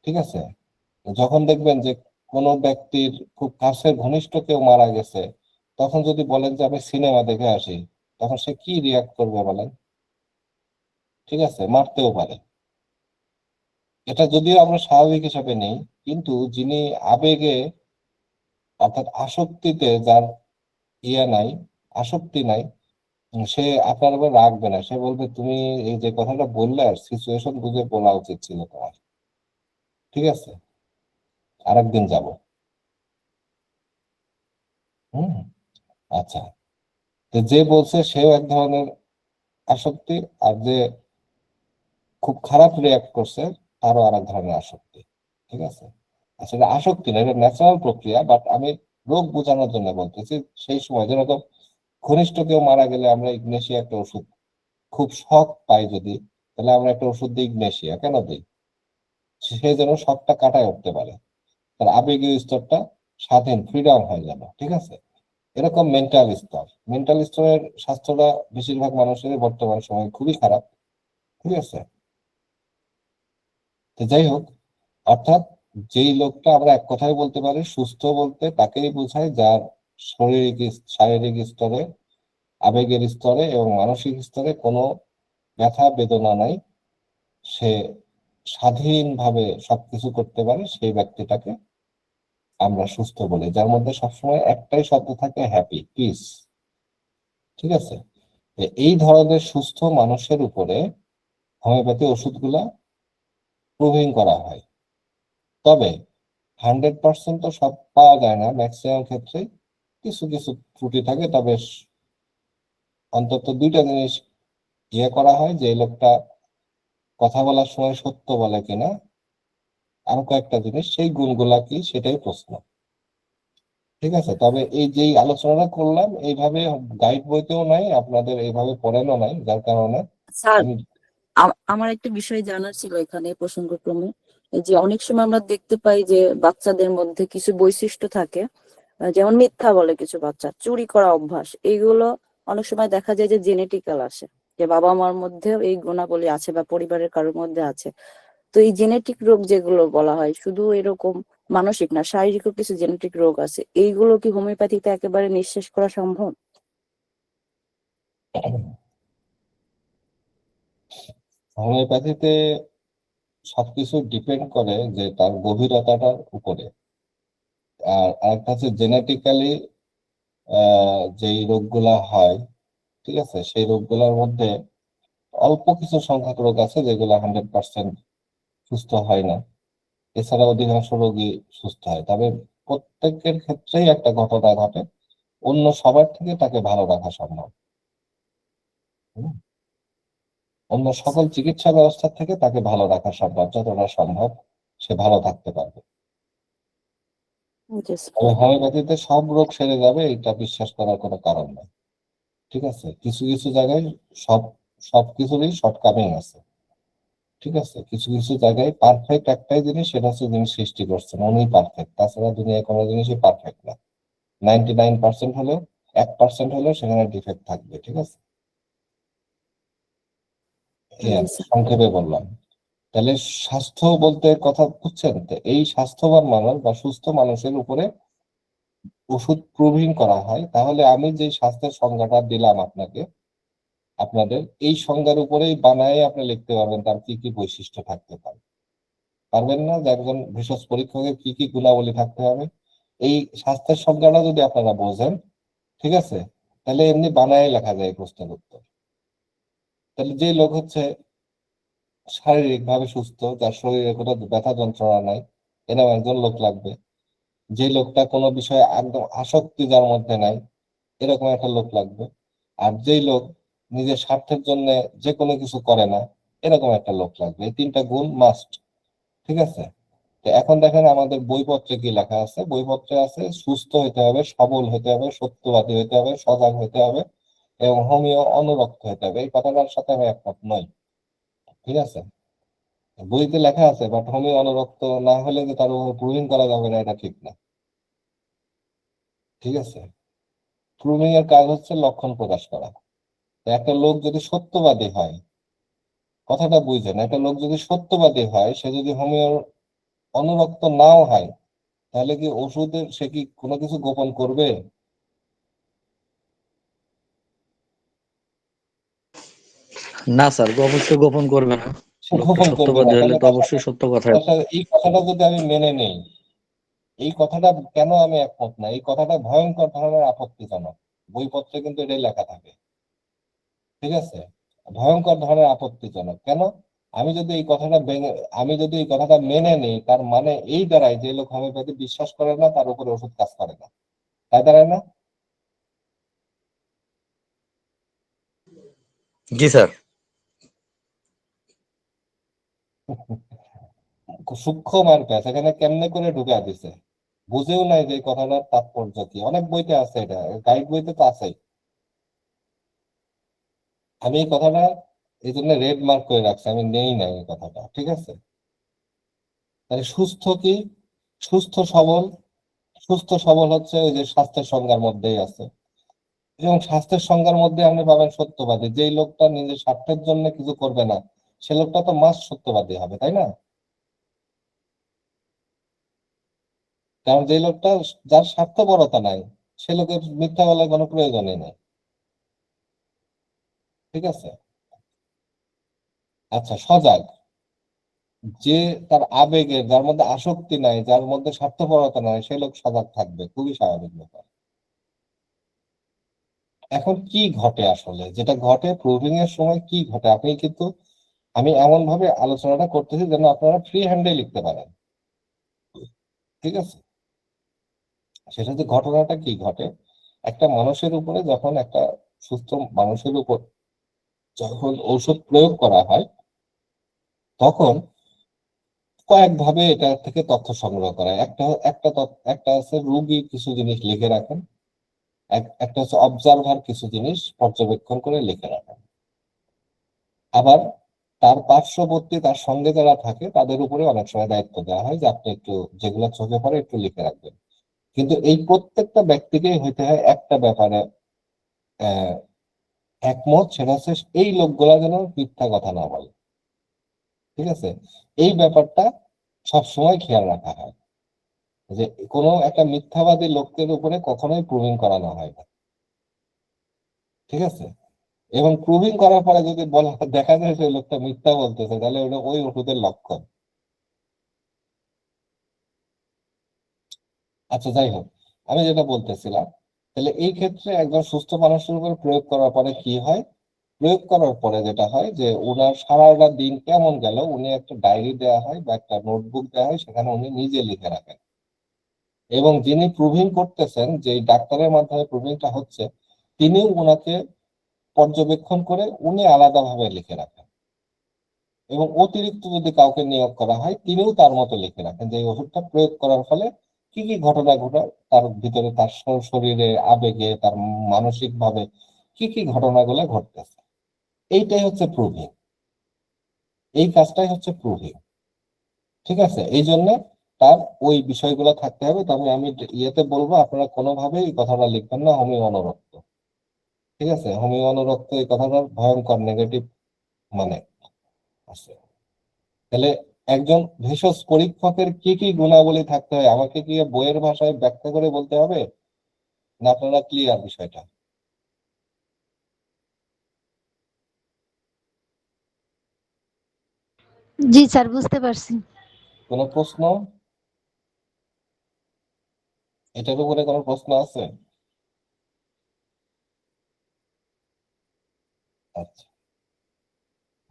ঠিক আছে? যখন দেখবেন যে কোনো ব্যক্তির খুব কাছের ঘনিষ্ঠ কেউ মারা গেছে, তখন যদি বলেন যে আমি সিনেমা দেখে আসি, তখন সে কি রিয়াক্ট করবে বলেন? ঠিক আছে, মারতেও পারে। এটা যদিও আমরা স্বাভাবিক হিসাবে নেই, কিন্তু যিনি আবেগে অর্থাৎ আসক্তিতে যার নাই, আসক্তি নাই, সে আপনার উপর রাখবে না, সে বলবে তুমি এই যে কথাটা বললে আর সিচুয়েশন বুঝে বলা উচিত ছিল তোমার। ঠিক আছে, আরেকদিন যাব। হুম। আচ্ছা, তো যে বলছে সেও এক ধরনের আসক্তি, আর যে খুব খারাপ রিয়াক্ট করছে তারও আর এক ধরনের আসক্তি। ঠিক আছে? আচ্ছা, এটা আসক্তি না, এটা ন্যাচারাল প্রক্রিয়া, বাট আমি রোগ বোঝানোর জন্য বলতেছি। সেই সময় যেরকম ঘনিষ্ঠ কেউ মারা গেলে আমরা ইগনেশিয়া একটা ওষুধ খুব শখ পাই যদি, তাহলে আমরা একটা ওষুধ দিই, ইগনেশিয়া কেন দিই? সে যেন শখটা কাটায় উঠতে পারে, তার আবেগীয় স্তরটা স্বাধীন, ফ্রিডম হয়ে যাবে। ঠিক আছে? এরকম মেন্টাল স্তর, মেন্টাল স্তরের স্বাস্থ্যটা বেশিরভাগ মানুষের বর্তমান সময়ে খুবই খারাপ। ঠিক আছে? তো যাই হোক, অর্থাৎ যেই লোকটা, আমরা এক কথায় বলতে পারি সুস্থ বলতে তাকেই বোঝায় যার শারীরিক স্তরে, আবেগের স্তরে এবং মানসিক স্তরে কোনো ব্যথা বেদনা নাই, সে স্বাধীনভাবে সবকিছু করতে পারে, সেই ব্যক্তিটাকে আমরা সুস্থ বলি, যার মধ্যে সবসময় একটাই শব্দ থাকে, হ্যাপি, পিস। ঠিক আছে? তো এই ধরনের সুস্থ মানুষের উপরে হোমিওপ্যাথি ওষুধগুলা প্রুভিং করা হয়। তবে 100% তো সব পাওয়া যায় না, ম্যাক্সিমাম ক্ষেত্রে কিছু কিছু ত্রুটি থাকে। তবে অন্তত দুইটা জিনিস করা হয়, যে এই লোকটা কথা বলার সময় সত্য বলে কিনা, আরো কয়েকটা জিনিস, সেই গুণগুলা কি সেটাই প্রশ্ন। ঠিক আছে? তবে এই যেই আলোচনাটা করলাম এইভাবে গাইড বইতেও নাই, আপনাদের এইভাবে পড়ানো নাই, যার কারণে স্যার, আমি আমার একটা বিষয় জানার ছিল এখানে প্রসঙ্গক্রমে, এই যে অনেক সময় আমরা দেখতে পাই যে বাচ্চাদের মধ্যে কিছু বৈশিষ্ট্য থাকে, যেমন মিথ্যা বলে কিছু বাচ্চা, চুরি করা অভ্যাস, এইগুলো অনেক সময় দেখা যায় যে জেনেটিক্যাল আসে, যে বাবা মার মধ্যেও এই গুণাবলী আছে বা পরিবারের কারোর মধ্যে আছে। তো এই জেনেটিক রোগ যেগুলো বলা হয়, শুধু এরকম মানসিক না, শারীরিকও কিছু জেনেটিক রোগ আছে, এইগুলো কি হোমিওপ্যাথিতে একেবারে নিঃশেষ করা সম্ভব? হোমিওপ্যাথিতে সবকিছু ডিপেন্ড করে যে তার গভীরতাটার উপরে। আর আরেকটা হচ্ছে জেনেটিক্যালি যেই রোগগুলা হয়, ঠিক আছে, সেই রোগগুলোর মধ্যে অল্প কিছু সংখ্যক রোগ আছে যেগুলো 100% সুস্থ হয় না, এছাড়া অধিকাংশ রোগী সুস্থ হয়। তবে প্রত্যেকের ক্ষেত্রেই একটা ঘটনা ঘটে, অন্য সবার থেকে তাকে ভালো রাখা সম্ভব। হুম? অন্য সকল চিকিৎসা ব্যবস্থা থেকে তাকে ভালো রাখা সম্ভব, যতটা সম্ভব সে ভালো থাকতে পারবে। জি স্যার। তবে হোমিওপ্যাথিতে সব রোগ সেরে যাবে এটা বিশ্বাস করার কোনো কারণ নেই। ঠিক আছে, কিছু কিছু জায়গায় সব সবকিছুরই শর্টকামিং আছে। ঠিক আছে, কিছু কিছু জায়গায় পারফেক্ট একটাই জিনিস, সেটা হচ্ছে যিনি সৃষ্টি করছেন উনি পারফেক্ট, তাছাড়া দুনিয়ায় কোনো জিনিসই পারফেক্ট না। 99% হলেও 1% হলেও সেখানে ডিফেক্ট থাকবে। ঠিক আছে, এই আর জি কি, স্যার। সংক্ষেপে বললাম। তাহলে স্বাস্থ্য বলতে কথা বুঝছেন তো, এই স্বাস্থ্যবান মানুষ বা সুস্থ মানুষের উপরে ওষুধ প্রুভিং করা হয়। তাহলে আমি যে স্বাস্থ্যের সংজ্ঞাটা দিলাম আপনাকে, আপনাদের এই সংজ্ঞার উপরেই বানায় আপনি লিখতে পারবেন তার কি কি বৈশিষ্ট্য থাকতে পারে। পারবেন না যে একজন ভেষজ পরীক্ষকের কি কি গুণাবলী থাকতে হবে? এই স্বাস্থ্যের সংজ্ঞাটা যদি আপনারা বোঝেন, ঠিক আছে, তাহলে এমনি বানায় লেখা যায় প্রশ্নের উত্তর। তাহলে যে লোক হচ্ছে শারীরিক ভাবে সুস্থ, যার শরীরে কোনো ব্যথা যন্ত্রণা নাই, এরকম একজন লোক লাগবে। যে লোকটা কোনো বিষয়ে একদম আসক্তি যার মধ্যে নাই, এরকম একটা লোক লাগবে। আর যেই লোক নিজের স্বার্থের জন্য যে কোনো কিছু করে না, এরকম একটা লোক লাগবে। এই তিনটা গুণ মাস্ট। ঠিক আছে, তো এখন দেখেন আমাদের বইপত্রে কি লেখা আছে। বইপত্রে আছে সুস্থ হতে হবে, সবল হতে হবে, সত্যবাদী হতে হবে, সজাগ হতে হবে এবং হোমিও অনুরক্ত হতে হবে। এই কথাটার সাথে আমি একমত নই। ঠিক আছে, বইতে লেখা আছে, বাট হোমিও অনুরক্ত না হলে যে তার উপর প্রুভিং করা যাবে না, এটা ঠিক না। ঠিক আছে, প্রুভিং এর কাজ হচ্ছে লক্ষণ প্রকাশ করা। তো একটা লোক যদি সত্যবাদী হয়, কথাটা বুঝছেন, একটা লোক যদি সত্যবাদী হয়, সে যদি হোমিওর অনুরক্ত নাও হয়, তাহলে কি ওষুধের সে কি কোনো কিছু গোপন করবে? না স্যার, অবশ্যই গোপন করবে না। সে লোকটা গোপন করবে না। সত্যবাদী হলে তাহলে তো অবশ্যই সত্য কথাই বলবে। এই কথাটা যদি আমি মেনে নেই, এই কথাটা কেন আমি একমত না, এই কথাটা ভয়ঙ্কর ধরনের আপত্তিজনক। বইপত্রে কিন্তু এটাই লেখা থাকে। ঠিক আছে, ভয়ঙ্কর ধরনের আপত্তিজনক কেন? আমি যদি এই কথাটা আমি যদি এই কথাটা মেনে নিই, তার মানে এই দাঁড়ায় যে লোক হোমিওপ্যাথি বিশ্বাস করে না, তার উপরে ওষুধ কাজ করে না। তাই দাঁড়ায় না? জি স্যার। সূক্ষ্ম মার প্যাচ এখানে কেমনে করে ঢুকা দিছে, বুঝেও নাই যে এই কথাটার তাৎপর্য কি। অনেক বইতে আছে, এটা গাইড বইতে তো আছে। আমি এই কথাটা এই জন্য রেড মার্ক করে রাখছি, আমি নেই না এই কথাটা। ঠিক আছে, তাহলে সুস্থ কি? সুস্থ সবল। সুস্থ সবল হচ্ছে ওই যে স্বাস্থ্যের সংজ্ঞার মধ্যেই আছে। এবং স্বাস্থ্যের সংজ্ঞার মধ্যে আপনি পাবেন সত্যবাদী। যেই লোকটা নিজের স্বার্থের জন্য কিছু করবে না, সে লোকটা তো মাস সত্যবাদী হবে, তাই না? কারণ যে লোকটা, যার স্বার্থপরতা নাই, সে লোকের মিথ্যা বলার কোনো প্রয়োজনই নেই। ঠিক আছে, আচ্ছা, সজাগ। যে তার আবেগের, যার মধ্যে আসক্তি নাই, যার মধ্যে স্বার্থপরতা নাই, সে লোক সজাগ থাকবে, খুবই স্বাভাবিক ব্যাপার। এখন কি ঘটে আসলে, যেটা ঘটে প্রুভিং এর সময় কি ঘটে, আপনি কিন্তু, আমি এমন ভাবে আলোচনাটা করতেছি যেন আপনারা ফ্রি হ্যান্ডে লিখতে পারেন। ঠিক আছে, সেটা যে ঘটনাটা কি ঘটে, একটা মানুষের উপরে যখন, একটা সুস্থ মানুষের উপর যখন ঔষধ প্রয়োগ করা হয়, তখন কয়েকভাবে এটা থেকে তথ্য সংগ্রহ করা হয়। একটা আছে রোগী কিছু জিনিস লিখে রাখেন, একটা হচ্ছে অবজারভার কিছু জিনিস পর্যবেক্ষণ করে লিখে রাখেন। আবার তার পার্শ্ববর্তী, তার সঙ্গে যারা থাকে তাদের উপরে অনেক সময় দায়িত্ব দেওয়া হয় যে আপনি একটু যেগুলো চোখে পড়ে একটু লিখে রাখবেন। কিন্তু এই প্রত্যেকটা ব্যক্তিকেই হইতে হয় একটা ব্যাপারে আহ একমত, সেটা হচ্ছে এই লোকগুলা যেন মিথ্যা কথা না বলে। ঠিক আছে, এই ব্যাপারটা সবসময় খেয়াল রাখা হয় যে কোনো একটা মিথ্যাবাদী লোকের উপরে কখনোই প্রুভিং করানো হয় না। ঠিক আছে, এবং প্রুভিং করার পরে যদি বলা দেখা যায় সেই লোকটা মিথ্যা বলতেছে, তাহলে ওটা ওই ওষুধের লক্ষণ। আচ্ছা, যাই হোক, আমি যেটা বলতেছিলাম, তাহলে এই ক্ষেত্রে একজন সুস্থ মানুষের উপর প্রয়োগ করার পরে কি হয়? প্রয়োগ করার পরে যেটা হয় যে ওনার সারাটা দিন কেমন গেল, উনি একটা ডায়েরি দেওয়া হয় বা একটা নোটবুক দেওয়া হয়, সেখানে উনি নিজে লিখে রাখেন। এবং যিনি প্রুভিং করতেছেন, যে ডাক্তারের মাধ্যমে প্রুভিংটা হচ্ছে, তিনিও ওনাকে পর্যবেক্ষণ করে উনি আলাদাভাবে লিখে রাখেন। এবং অতিরিক্ত যদি কাউকে নিয়োগ করা হয়, তিনিও তার মতো লিখে রাখেন যে এই ওষুধটা প্রয়োগ করার ফলে কি কি ঘটনা ঘটায় তার ভিতরে, তার শরীরে, আবেগে, তার মানসিক ভাবে কি কি ঘটনাগুলো ঘটতেছে, এইটাই হচ্ছে প্রুভিং। এই কাজটাই হচ্ছে প্রুভিং। ঠিক আছে, এই জন্য তার ওই বিষয়গুলো থাকতে হবে। তবে আমি ইয়েতে বলবো, আপনারা কোনোভাবেই এই কথাটা লিখবেন না হোমিও অনুরক্ত। ঠিক আছে, হোমিও অনুরক্ত এই কথাটার ভয়ঙ্কর নেগেটিভ মানে আছে। তাহলে একজন ভেষজ পরীক্ষকের কি কি গুণাবলী থাকতে হয় আমাকে কি বইয়ের ভাষায় ব্যাখ্যা করে বলতে হবে, না আপনারা ক্লিয়ার বিষয়টা? জি স্যার, বুঝতে পারছি। কোনো প্রশ্ন? এটার উপরে কোনো প্রশ্ন আছে? আচ্ছা,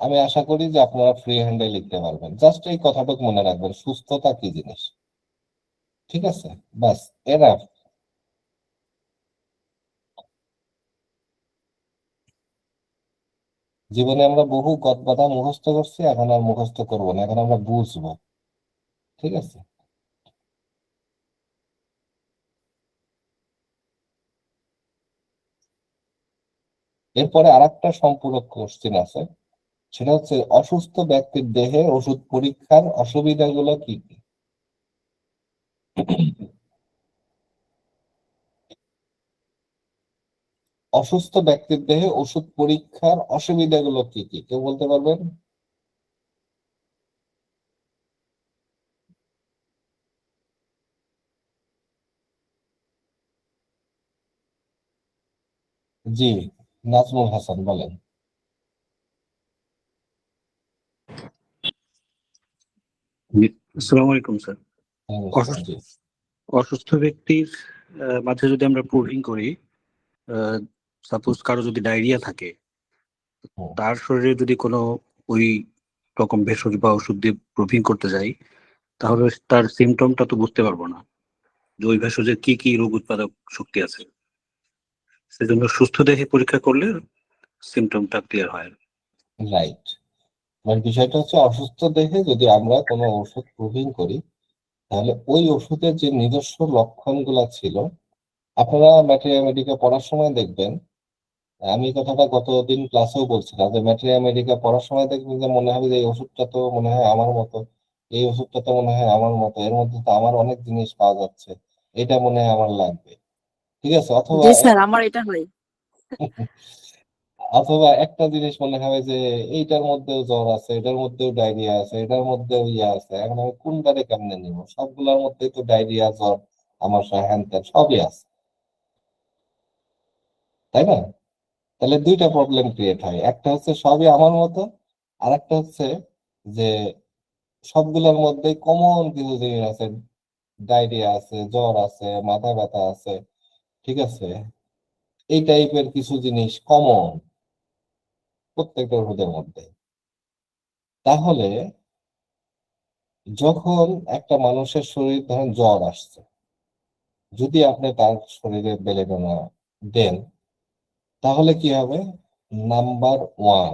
আমি আশা করি যে আপনারা ফ্রি হ্যান্ডে লিখতে পারবেন। জাস্ট এই কথাটুকু মনে রাখবেন, সুস্থতা কি জিনিস। ঠিক আছে, বাস এনাফ। জীবনে আমরা বহু কথা মুখস্থ করছি, এখন আর মুখস্থ করবো না, এখন আমরা বুঝবো। ঠিক আছে। এরপরে আরেকটা সম্পূরক কোশ্চেন আছে, সেটা হচ্ছে অসুস্থ ব্যক্তির দেহে ওষুধ পরীক্ষার অসুবিধাগুলো কি কি? অসুস্থ ব্যক্তির দেহে ওষুধ পরীক্ষার অসুবিধাগুলো কি কি, কেউ বলতে পারবেন? জি, নাজমুল হাসান বলেন। আসসালামু আলাইকুম স্যার। হ্যাঁ, জি। অসুস্থ ব্যক্তির মাঝে যদি আমরা প্রুভিং করি, সাপোজ কারো যদি ডায়রিয়া থাকে, হুম, তার শরীরে যদি কোনো ওই রকম ভেষজ বা ওষুধ দিয়ে প্রুভিং করতে যাই, তাহলে তার সিমটমটা তো বুঝতে পারবো না যে ওই ভেষজের কি কি রোগ উৎপাদক শক্তি আছে। সেজন্য সুস্থ দেহে পরীক্ষা করলে সিমটমটা ক্লিয়ার হয়। রাইট। মানে বিষয়টা হচ্ছে অসুস্থ দেহে যদি আমরা কোনো ওষুধ প্রুভিং করি, তাহলে ওই ওষুধের যে নিজস্ব লক্ষণগুলা ছিল, আপনারা ম্যাথমেটিকা পড়ার সময় দেখবেন, আমি এই কথাটা গতদিন ক্লাসেও বলছিলাম, যে ম্যাথমেটিকা পড়ার সময় দেখবেন যে মনে হবে যে এই ওষুধটা তো মনে হয় আমার মতো, এই ওষুধটা তো মনে হয় আমার মতো, এর মধ্যে তো আমার অনেক জিনিস পাওয়া যাচ্ছে, এটা মনে হয় আমার লাগবে। ঠিক আছে, অথবা জি স্যার, আমার এটা হয়। অথবা একটা জিনিস মনে হবে যে এইটার মধ্যেও জ্বর আছে, এটার মধ্যেও ডায়রিয়া আছে, এটার মধ্যেও ইয়ে আছে, এখন আমি কোনটারে কেমনে নিব? সবগুলোর মধ্যেই তো ডায়রিয়া, জ্বর, আমাশা, হ্যান ত্যান সবই আছে, তাই না? তাহলে দুইটা প্রবলেম ক্রিয়েট হয়, একটা হচ্ছে সবই আমার মতো, আর একটা হচ্ছে যে সবগুলোর মধ্যেই কমন কিছু জিনিস আছে, ডায়রিয়া আছে, জ্বর আছে, মাথা ব্যথা আছে। ঠিক আছে, এই টাইপের কিছু জিনিস কমন প্রত্যেকটা ওষুধের মধ্যে। তাহলে যখন একটা মানুষের শরীর, ধরেন জ্বর আসছে, যদি আপনি তার শরীরে বেলেডোনা দেন, তাহলে কি হবে? নাম্বার ওয়ান,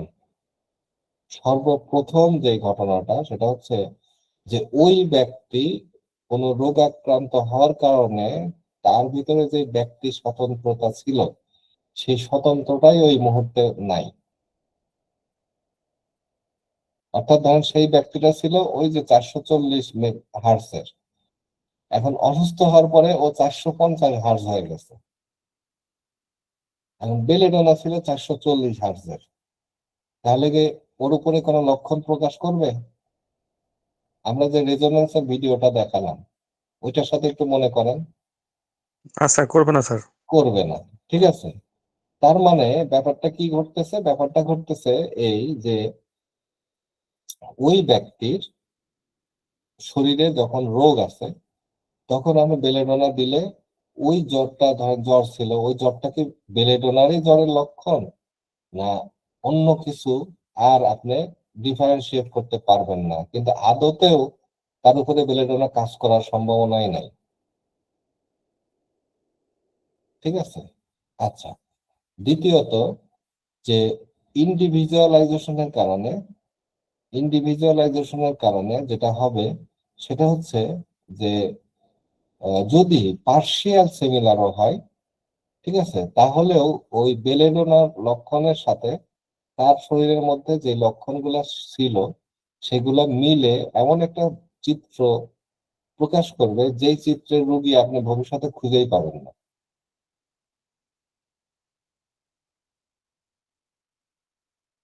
সর্বপ্রথম যে ঘটনাটা সেটা হচ্ছে যে ওই ব্যক্তি কোনো রোগাক্রান্ত হওয়ার কারণে তার ভিতরে যে ব্যক্তি স্বতন্ত্রতা ছিল, সেই স্বতন্ত্রতাই ওই মুহূর্তে নাই। অর্থাৎ ধরেন সেই ব্যক্তিটা ছিল ওই যে 440 হার্টজের, এখন অসুস্থ হওয়ার পরে ও 450 হার্টজ হয়ে গেছে। এখন বেলেডোনা ছিল 440 হার্টজের, তাহলে কি ওর উপরে কোনো লক্ষণ প্রকাশ করবে? আমরা যে রেজোনেন্সের ভিডিওটা দেখালাম, ওইটার সাথে একটু মনে করেন, আচ্ছা, করবে না স্যার। করবে না। ঠিক আছে, তার মানে ব্যাপারটা কি ঘটতেছে? ব্যাপারটা ঘটতেছে এই যে ওই ব্যক্তির শরীরে যখন রোগ আছে, তখন আমি বেলেডোনা দিলে ওই জ্বরটা, ধরেন জ্বর ছিল, ওই জ্বরটা কি বেলেডোনারই জ্বরের লক্ষণ, না অন্য কিছু? আর আপনি ডিফারেন্সিয়েট করতে পারবেন না, কিন্তু আদতেও তার উপরে বেলেডোনা কাজ করার সম্ভাবনাই নাই। ঠিক আছে, আচ্ছা। দ্বিতীয়ত, যে ইন্ডিভিজুয়ালাইজেশনের কারণে, যেটা হবে সেটা হচ্ছে যে যদি পার্শিয়াল সিমিলারও হয়, ঠিক আছে, তাহলেও ওই বেলেডোনার লক্ষণের সাথে তার শরীরের মধ্যে যে লক্ষণগুলো ছিল সেগুলো মিলে এমন একটা চিত্র প্রকাশ করবে যেই চিত্রের রোগী আপনি ভবিষ্যতে খুঁজেই পাবেন না।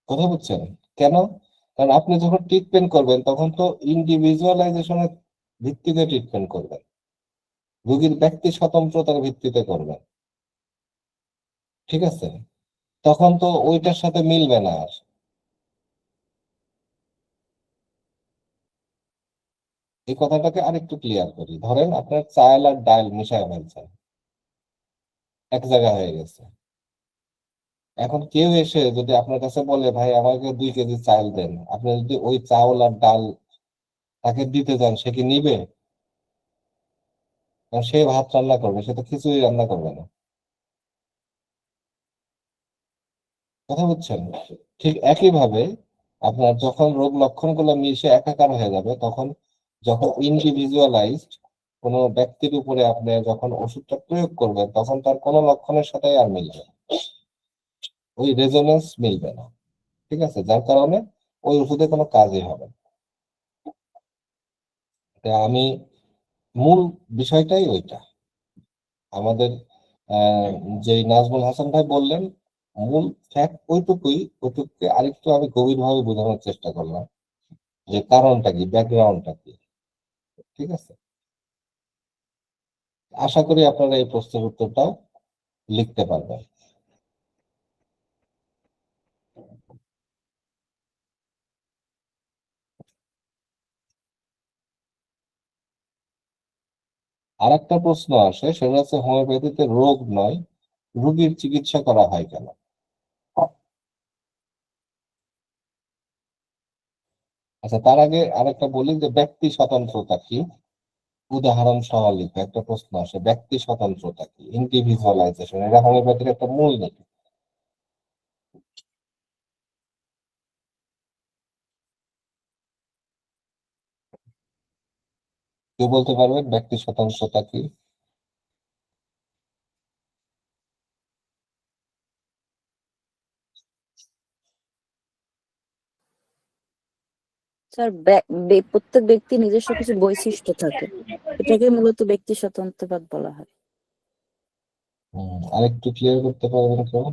কথা বুঝছেন? কেন? কারণ আপনি যখন ট্রিটমেন্ট করবেন তখন তো ইন্ডিভিজুয়ালাইজেশনের ভিত্তিতে ট্রিটমেন্ট করবেন, রোগীর ব্যক্তি স্বতন্ত্রতার ভিত্তিতে করবেন, ঠিক আছে? তখন তো ওইটার সাথে মিলবে না আর। এই কথাটাকে আরেকটু ক্লিয়ার করি। ধরেন আপনার চাল আর ডাল মিশায় ফেলছেন, এক জায়গা হয়ে গেছে। এখন কেউ এসে যদি আপনার কাছে বলে ভাই আমাকে 2 কেজি চাল দেন, আপনি যদি ওই চাউল আর ডাল তাকে দিতে চান, সে কি নিবে? কারণ সে ভাত রান্না করবে, সে তো খিচুড়ি রান্না করবে না। কথা বুঝছেন? ঠিক একইভাবে আপনার যখন রোগ লক্ষণগুলো মিশে একাকার হয়ে যাবে, তখন যখন ইন্ডিভিজুয়ালাইজড কোনো ব্যক্তির উপরে আপনি যখন ওষুধটা প্রয়োগ করবেন, তখন তার কোনো লক্ষণের সাথে আর মিলবে না, ওই রেজোনেন্স মিলবে না, ঠিক আছে? যার কারণে ওই ওষুধে কোনো কাজই হবে না। তাই আমি মূল বিষয়টাই ওইটা আমাদের যে নাজমুল হাসান ভাই বললেন, মূল ফ্যাক্ট ওইটুকুকে আরেকটু আমি গভীরভাবে বোঝানোর চেষ্টা করলাম যে কারণটা কি, ব্যাকগ্রাউন্ডটা কি, ঠিক আছে? আশা করি আপনারা এই প্রশ্নের উত্তরটাও লিখতে পারবেন। আর একটা প্রশ্ন আসে, সেটা হচ্ছে হোমিওপ্যাথিতে রোগ নয় রোগীর চিকিৎসা করা হয় কেন? আচ্ছা, তার আগে আরেকটা বলি যে ব্যক্তি স্বতন্ত্রতা কি, উদাহরণ সহ লিখে একটা প্রশ্ন আসে, ব্যক্তি স্বতন্ত্রতা কি, ইন্ডিভিজুয়ালাইজেশন, এটা হোমিওপ্যাথির একটা মূল নীতি। কেউ বলতে পারবেন ব্যক্তি স্বতন্ত্রতা কি? স্যার প্রত্যেক ব্যক্তি নিজস্ব কিছু বৈশিষ্ট্য থাকে, এটাকে মূলত ব্যক্তি স্বতন্ত্রবাদ বলা হয়। আরেকটু ক্লিয়ার করতে পারবেন কেউ?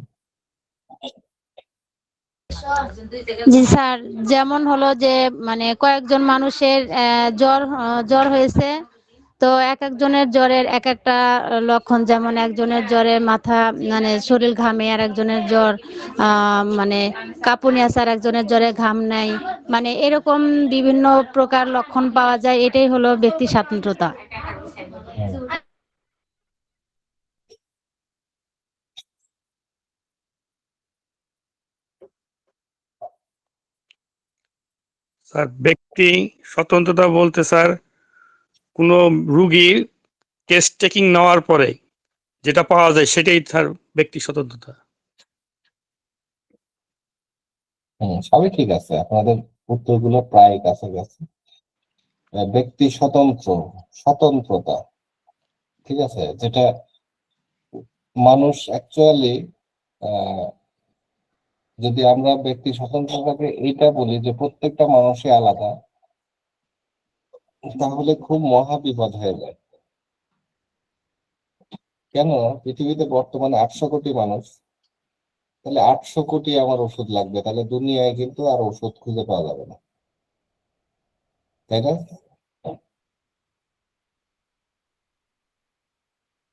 জি স্যার, যেমন হলো যে মানে কয়েকজন মানুষের জ্বর হয়েছে, তো এক একজনের জ্বরের এক একটা লক্ষণ, যেমন একজনের জ্বরে মাথা মানে শরীর ঘামে, আর একজনের জ্বর মানে কাঁপুনি আছে, আর একজনের জ্বরে ঘাম নাই, মানে এরকম বিভিন্ন প্রকার লক্ষণ পাওয়া যায়। এটাই হলো ব্যক্তি স্বাতন্ত্রতা। হুম। স্যার ব্যক্তি স্বতন্ত্রতা বলতে স্যার কোনো রুগীর কেস টেকিং নেওয়ার পরে যেটা পাওয়া যায় সেটাই স্যার ব্যক্তি স্বতন্ত্রতা। সবই ঠিক আছে, আপনাদের উত্তরগুলো প্রায় কাছাকাছি। ব্যক্তি স্বতন্ত্রতা, ঠিক আছে, যেটা মানুষ অ্যাকচুয়ালি যদি আমরা ব্যক্তি স্বতন্ত্রতাকে এইটা বলি যে প্রত্যেকটা মানুষই আলাদা, তাহলে খুব মহা বিপদ হয়ে যায়। কেন? পৃথিবীতে বর্তমানে 800 কোটি মানুষ, তাহলে 800 কোটি আমার ওষুধ লাগবে, তাহলে দুনিয়ায় কিন্তু আর ওষুধ খুঁজে পাওয়া যাবে না, তাই না?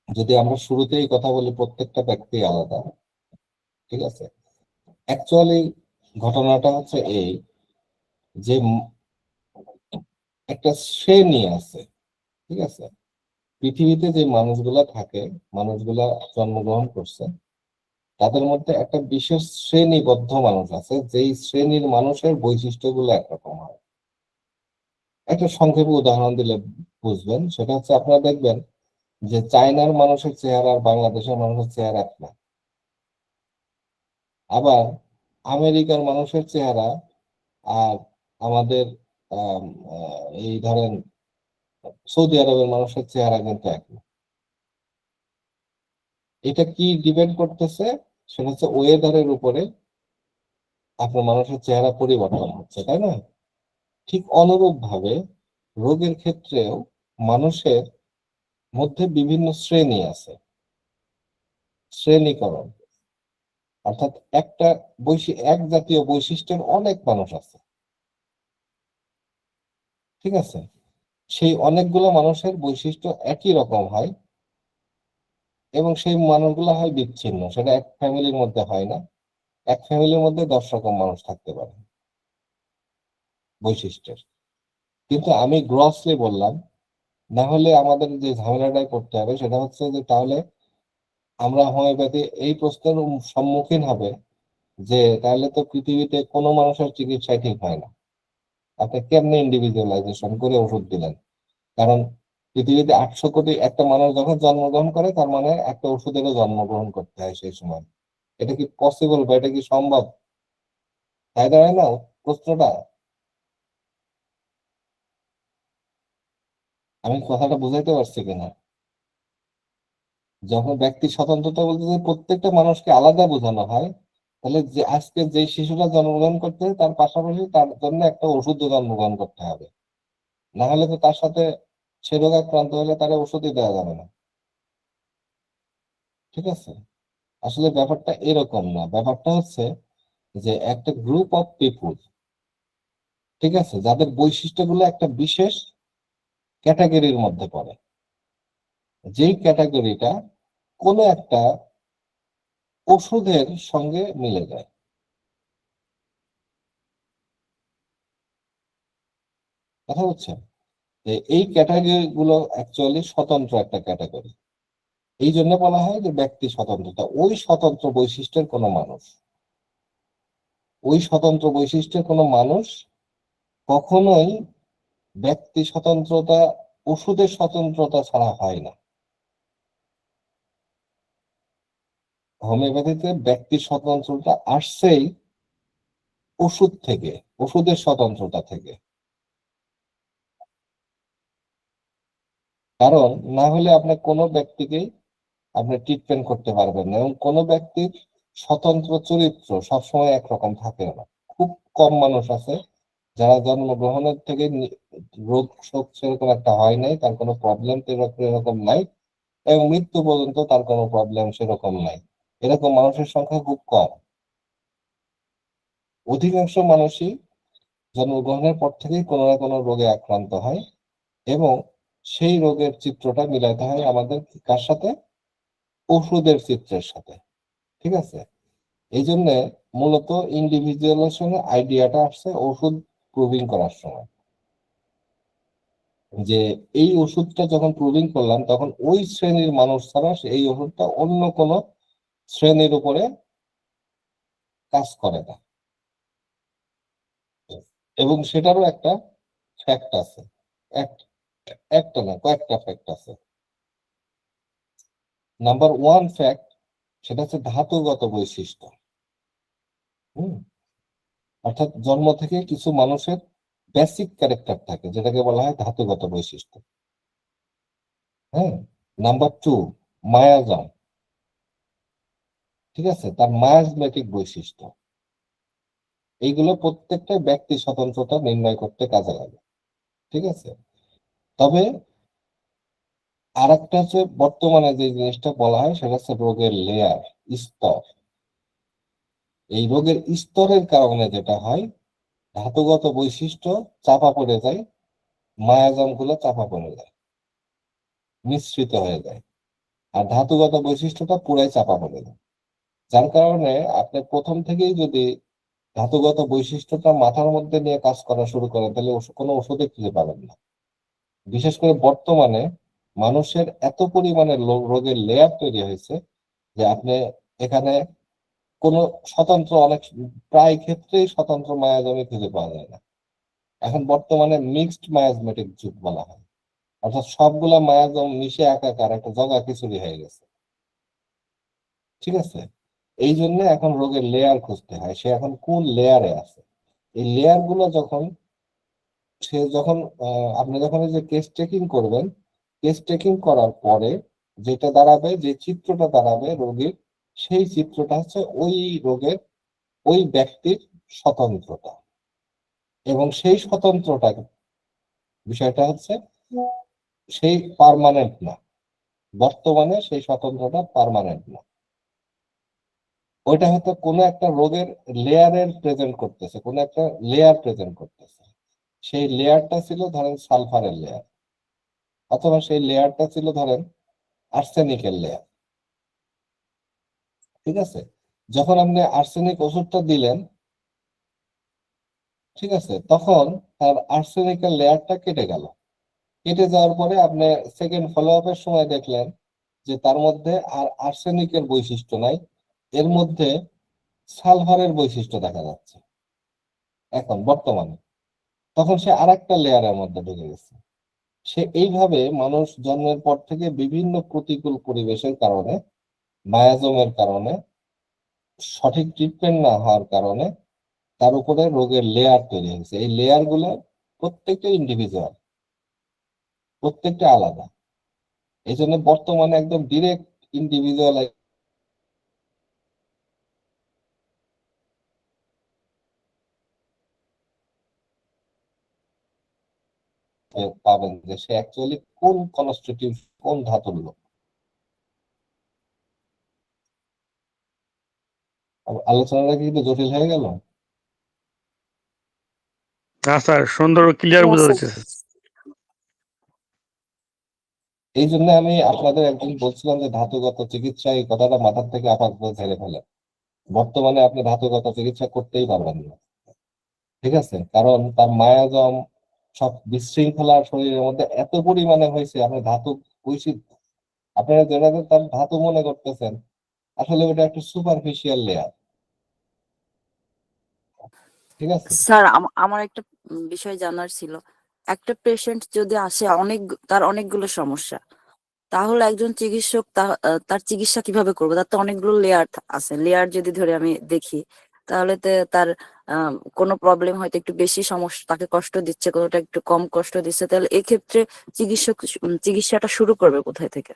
যদি আমরা শুরুতেই কথা বলি প্রত্যেকটা ব্যক্তি আলাদা, ঠিক আছে, অ্যাকচুয়ালি ঘটনাটা হচ্ছে এই যে একটা শ্রেণী আছে, ঠিক আছে, পৃথিবীতে যে মানুষগুলা থাকে, মানুষগুলা জন্মগ্রহণ করছে, তাদের মধ্যে একটা বিশেষ শ্রেণীবদ্ধ মানুষ আছে, যেই শ্রেণীর মানুষের বৈশিষ্ট্যগুলো একরকম হয়। একটা সংক্ষেপে উদাহরণ দিলে বুঝবেন, সেটা হচ্ছে আপনারা দেখবেন যে চায়নার মানুষের চেহারা আর বাংলাদেশের মানুষের চেহারা এক না। আবার আমেরিকার মানুষের চেহারা আর আমাদের এই ধরেন সৌদি আরবের মানুষের চেহারা কিন্তু এক না। এটা কি ডিপেন্ড করতেছে? সেটা হচ্ছে ওয়েদারের উপরে আপনার মানুষের চেহারা পরিবর্তন হচ্ছে, তাই না? ঠিক অনুরূপ ভাবে রোগের ক্ষেত্রেও মানুষের মধ্যে বিভিন্ন শ্রেণী আছে, শ্রেণীকরণ। অর্থাৎ এক জাতীয় বৈশিষ্ট্যের অনেক মানুষ আছে, ঠিক আছে? সেই অনেকগুলো মানুষের বৈশিষ্ট্য একই রকম হয় এবং সেই মানুষগুলো হয় বিচ্ছিন্ন, সেটা এক ফ্যামিলির মধ্যে হয় না। এক ফ্যামিলির মধ্যে 10 রকম মানুষ থাকতে পারে বৈশিষ্ট্যের। কিন্তু আমি গ্রসলি বললাম, না হলে আমাদের যে ঝামেলাটাই করতে হবে সেটা হচ্ছে যে তাহলে আমরা হোমিওপ্যাথি এই প্রশ্নের সম্মুখীন হবে যে তাহলে তো পৃথিবীতে কোনো মানুষের চিকিৎসাই ঠিক হয় না, আপনি কেমনে ইন্ডিভিজুয়ালাইজেশন করে ওষুধ দিলেন? কারণ পৃথিবীতে 800 কোটি একটা মানুষ যখন জন্মগ্রহণ করে তার মানে একটা ওষুধেরও জন্মগ্রহণ করতে হয় সেই সময়। এটা কি পসিবল বা এটা কি সম্ভব? তাই দাঁড়ায় না প্রশ্নটা? আমি কথাটা বুঝাইতে পারছি কিনা? যখন ব্যক্তি স্বতন্ত্রতা বলতে যে প্রত্যেকটা মানুষকে আলাদা বোঝানো হয়, তাহলে যে আজকে যে শিশুরা জন্মগ্রহণ করতে তার পাশাপাশি তার জন্য একটা ওষুধ জন্মগ্রহণ করতে হবে, না হলে তো তার সাথে সে রোগ আক্রান্ত হলে তার ওষুধই দেওয়া যাবে না, ঠিক আছে? আসলে ব্যাপারটা এরকম না, ব্যাপারটা হচ্ছে যে একটা গ্রুপ অফ পিপুল, ঠিক আছে, যাদের বৈশিষ্ট্যগুলো একটা বিশেষ ক্যাটাগরির মধ্যে পড়ে, যেই ক্যাটাগরিটা কোনো একটা ওষুধের সঙ্গে মিলে যায়। কথা হচ্ছে এই ক্যাটাগরি গুলো অ্যাকচুয়ালি স্বতন্ত্র একটা ক্যাটাগরি। এই জন্য বলা হয় যে ব্যক্তি স্বতন্ত্রতা, ওই স্বতন্ত্র বৈশিষ্ট্যের কোনো মানুষ কখনোই ব্যক্তি স্বতন্ত্রতা, ওষুধের স্বতন্ত্রতা ছাড়া হয় না। হোমিওপ্যাথিতে ব্যক্তি স্বতন্ত্রতা আসছেই ওষুধ থেকে, ওষুধের স্বতন্ত্রতা থেকে। কারণ না হলে আপনি কোনো ব্যক্তিকেই আপনি ট্রিটমেন্ট করতে পারবেন না, এবং কোনো ব্যক্তির স্বতন্ত্র চরিত্র সবসময় একরকম থাকে না। খুব কম মানুষ আছে যারা জন্মগ্রহণের থেকে রোগ শোক সেরকম একটা হয় নাই, তার কোনো প্রবলেম এরকম নাই, এবং মৃত্যু পর্যন্ত তার কোনো প্রবলেম সেরকম নাই। এরকম মানুষের সংখ্যা খুব কম। অধিকাংশ মানুষই জন্মগ্রহণের পর থেকেই কোনো না কোনো রোগে আক্রান্ত হয়, এবং সেই রোগের চিত্রটা মিলাইতে হয় আমাদের কার সাথে? ওষুধের চিত্রের সাথে, ঠিক আছে? এই জন্য মূলত ইন্ডিভিজুয়ালাইজেশনের আইডিয়াটা আসছে ওষুধ প্রুভিং করার সময়, যে এই ওষুধটা যখন প্রুভিং করলাম তখন ওই শ্রেণীর মানুষ ছাড়া এই ওষুধটা অন্য কোনো শ্রেণীর উপরে কাজ করে না, এবং সেটারও একটা ফ্যাক্ট আছে। একটা না, কয়েকটা ফ্যাক্ট আছে। নাম্বার 1 ফ্যাক্ট, সেটা হচ্ছে ধাতুগত বৈশিষ্ট্য। অর্থাৎ জন্ম থেকে কিছু মানুষের বেসিক ক্যারেক্টার থাকে যেটাকে বলা হয় ধাতুগত বৈশিষ্ট্য। হ্যাঁ। নাম্বার 2 মায়াজম, ঠিক আছে, তার মায়াজমেটিক বৈশিষ্ট্য। এইগুলো প্রত্যেকটা ব্যক্তি স্বতন্ত্রতা নির্ণয় করতে কাজে লাগে, ঠিক আছে? তবে আর একটা হচ্ছে বর্তমানে যে জিনিসটা বলা হয় সেটা হচ্ছে রোগের লেয়ার, স্তর। এই রোগের স্তরের কারণে যেটা হয়, ধাতুগত বৈশিষ্ট্য চাপা পড়ে যায়, মায়াজম গুলো চাপা পড়ে যায়, মিশ্রিত হয়ে যায়, আর ধাতুগত বৈশিষ্ট্যটা পুরাই চাপা পড়ে যায়। যার কারণে আপনি প্রথম থেকেই যদি ধাতুগত বৈশিষ্ট্যটা মাথার মধ্যে নিয়ে কাজ করা শুরু করেন তাহলে কোনো ওষুধে খুঁজে পাবেন না। বিশেষ করে বর্তমানে মানুষের এত পরিমাণে রোগের লেয়ার তৈরি হয়েছে যে আপনি এখানে কোনো স্বতন্ত্র, প্রায় ক্ষেত্রেই স্বতন্ত্র মায়াজমে খুঁজে পাওয়া যায় না। এখন বর্তমানে মিক্সড মায়াজমেটিক যুগ বলা হয়, অর্থাৎ সবগুলা মায়াজম মিশে একাকার একটা জগা খিচুড়ি হয়ে গেছে, ঠিক আছে? এই জন্য এখন রোগের লেয়ার খুঁজতে হয়, সে এখন কোন লেয়ারে আছে। এই লেয়ার গুলো যখন সে যখন আপনি যখন এই যে কেস টেকিং করবেন, কেস টেকিং করার পরে যেটা দাঁড়াবে, যে চিত্রটা দাঁড়াবে রোগীর, সেই চিত্রটা হচ্ছে ওই রোগের ওই ব্যক্তির স্বতন্ত্রতা। এবং সেই স্বতন্ত্রটা বিষয়টা হচ্ছে সেই পার্মানেন্ট না, বর্তমানে সেই স্বতন্ত্রতা পার্মানেন্ট না। ওইটা হয়তো কোনো একটা রোগের লেয়ারের প্রেজেন্ট করতেছে, কোনো একটা লেয়ার প্রেজেন্ট করতেছে। সেই লেয়ারটা ছিল ধরেন সালফারের লেয়ার, অথবা সেই লেয়ারটা ছিল ধরেন আর্সেনিকের লেয়ার। ঠিক আছে, যখন আপনি আর্সেনিক ওষুধটা দিলেন, ঠিক আছে, তখন তার আর্সেনিকের লেয়ারটা কেটে গেল। কেটে যাওয়ার পরে আপনি সেকেন্ড ফলো আপের সময় দেখলেন যে তার মধ্যে আর আর্সেনিকের বৈশিষ্ট্য নাই, এর মধ্যে সালফারের বৈশিষ্ট্য দেখা যাচ্ছে এখন বর্তমানে। তখন সে আরেকটা লেয়ারের মধ্যে ঢুকে গেছে। সে এইভাবে মানুষ জন্মের পর থেকে বিভিন্ন প্রতিকূল পরিবেশের কারণে, মায়াজমের কারণে, সঠিক ট্রিটমেন্ট না হওয়ার কারণে তার উপরে রোগের লেয়ার তৈরি হয়েছে। এই লেয়ার গুলো প্রত্যেকটা ইন্ডিভিজুয়াল, প্রত্যেকটা আলাদা। এই জন্য বর্তমানে একদম ডিরেক্ট ইন্ডিভিজুয়াল পাবেন যে সে অ্যাকচুয়ালি কোন কনস্টিটিউট, কোন ধাতুর লোক। আলোচনাটা কিন্তু জটিল হয়ে গেল। হ্যাঁ স্যার, সুন্দর ক্লিয়ার বোঝা যাচ্ছে স্যার। এই জন্য আমি আপনাদের একদিন বলছিলাম যে ধাতুগত চিকিৎসা, এই কথাটা মাথার থেকে আপাতত ঝেড়ে ফেলে। বর্তমানে আপনি ধাতুগত চিকিৎসা করতেই পারবেন না। ঠিক আছে, কারণ তার মায়াজম সব বিশৃঙ্খলা শরীরের মধ্যে এত পরিমাণে হয়েছে, আপনি ধাতু বৈশিষ্ট্য, আপনারা যেটা তার ধাতু মনে করতেছেন, আসলে ওটা একটা সুপারফিশিয়াল লেয়ার। ঠিক আছে, স্যার আমার একটা বিষয় জানার ছিল। একটা পেশেন্ট যদি আসে তার অনেকগুলো সমস্যা, তাহলে একজন চিকিৎসক তার চিকিৎসা কিভাবে করবে? তার তো অনেকগুলো লেয়ার আছে। লেয়ার যদি ধরে আমি দেখি, তাহলে তার কোনো প্রবলেম হয়তো একটু বেশি সমস্যা, তাকে কষ্ট দিচ্ছে, কোনোটা একটু কম কষ্ট দিচ্ছে, তাহলে এক্ষেত্রে চিকিৎসাটা শুরু করবে কোথায় থেকে?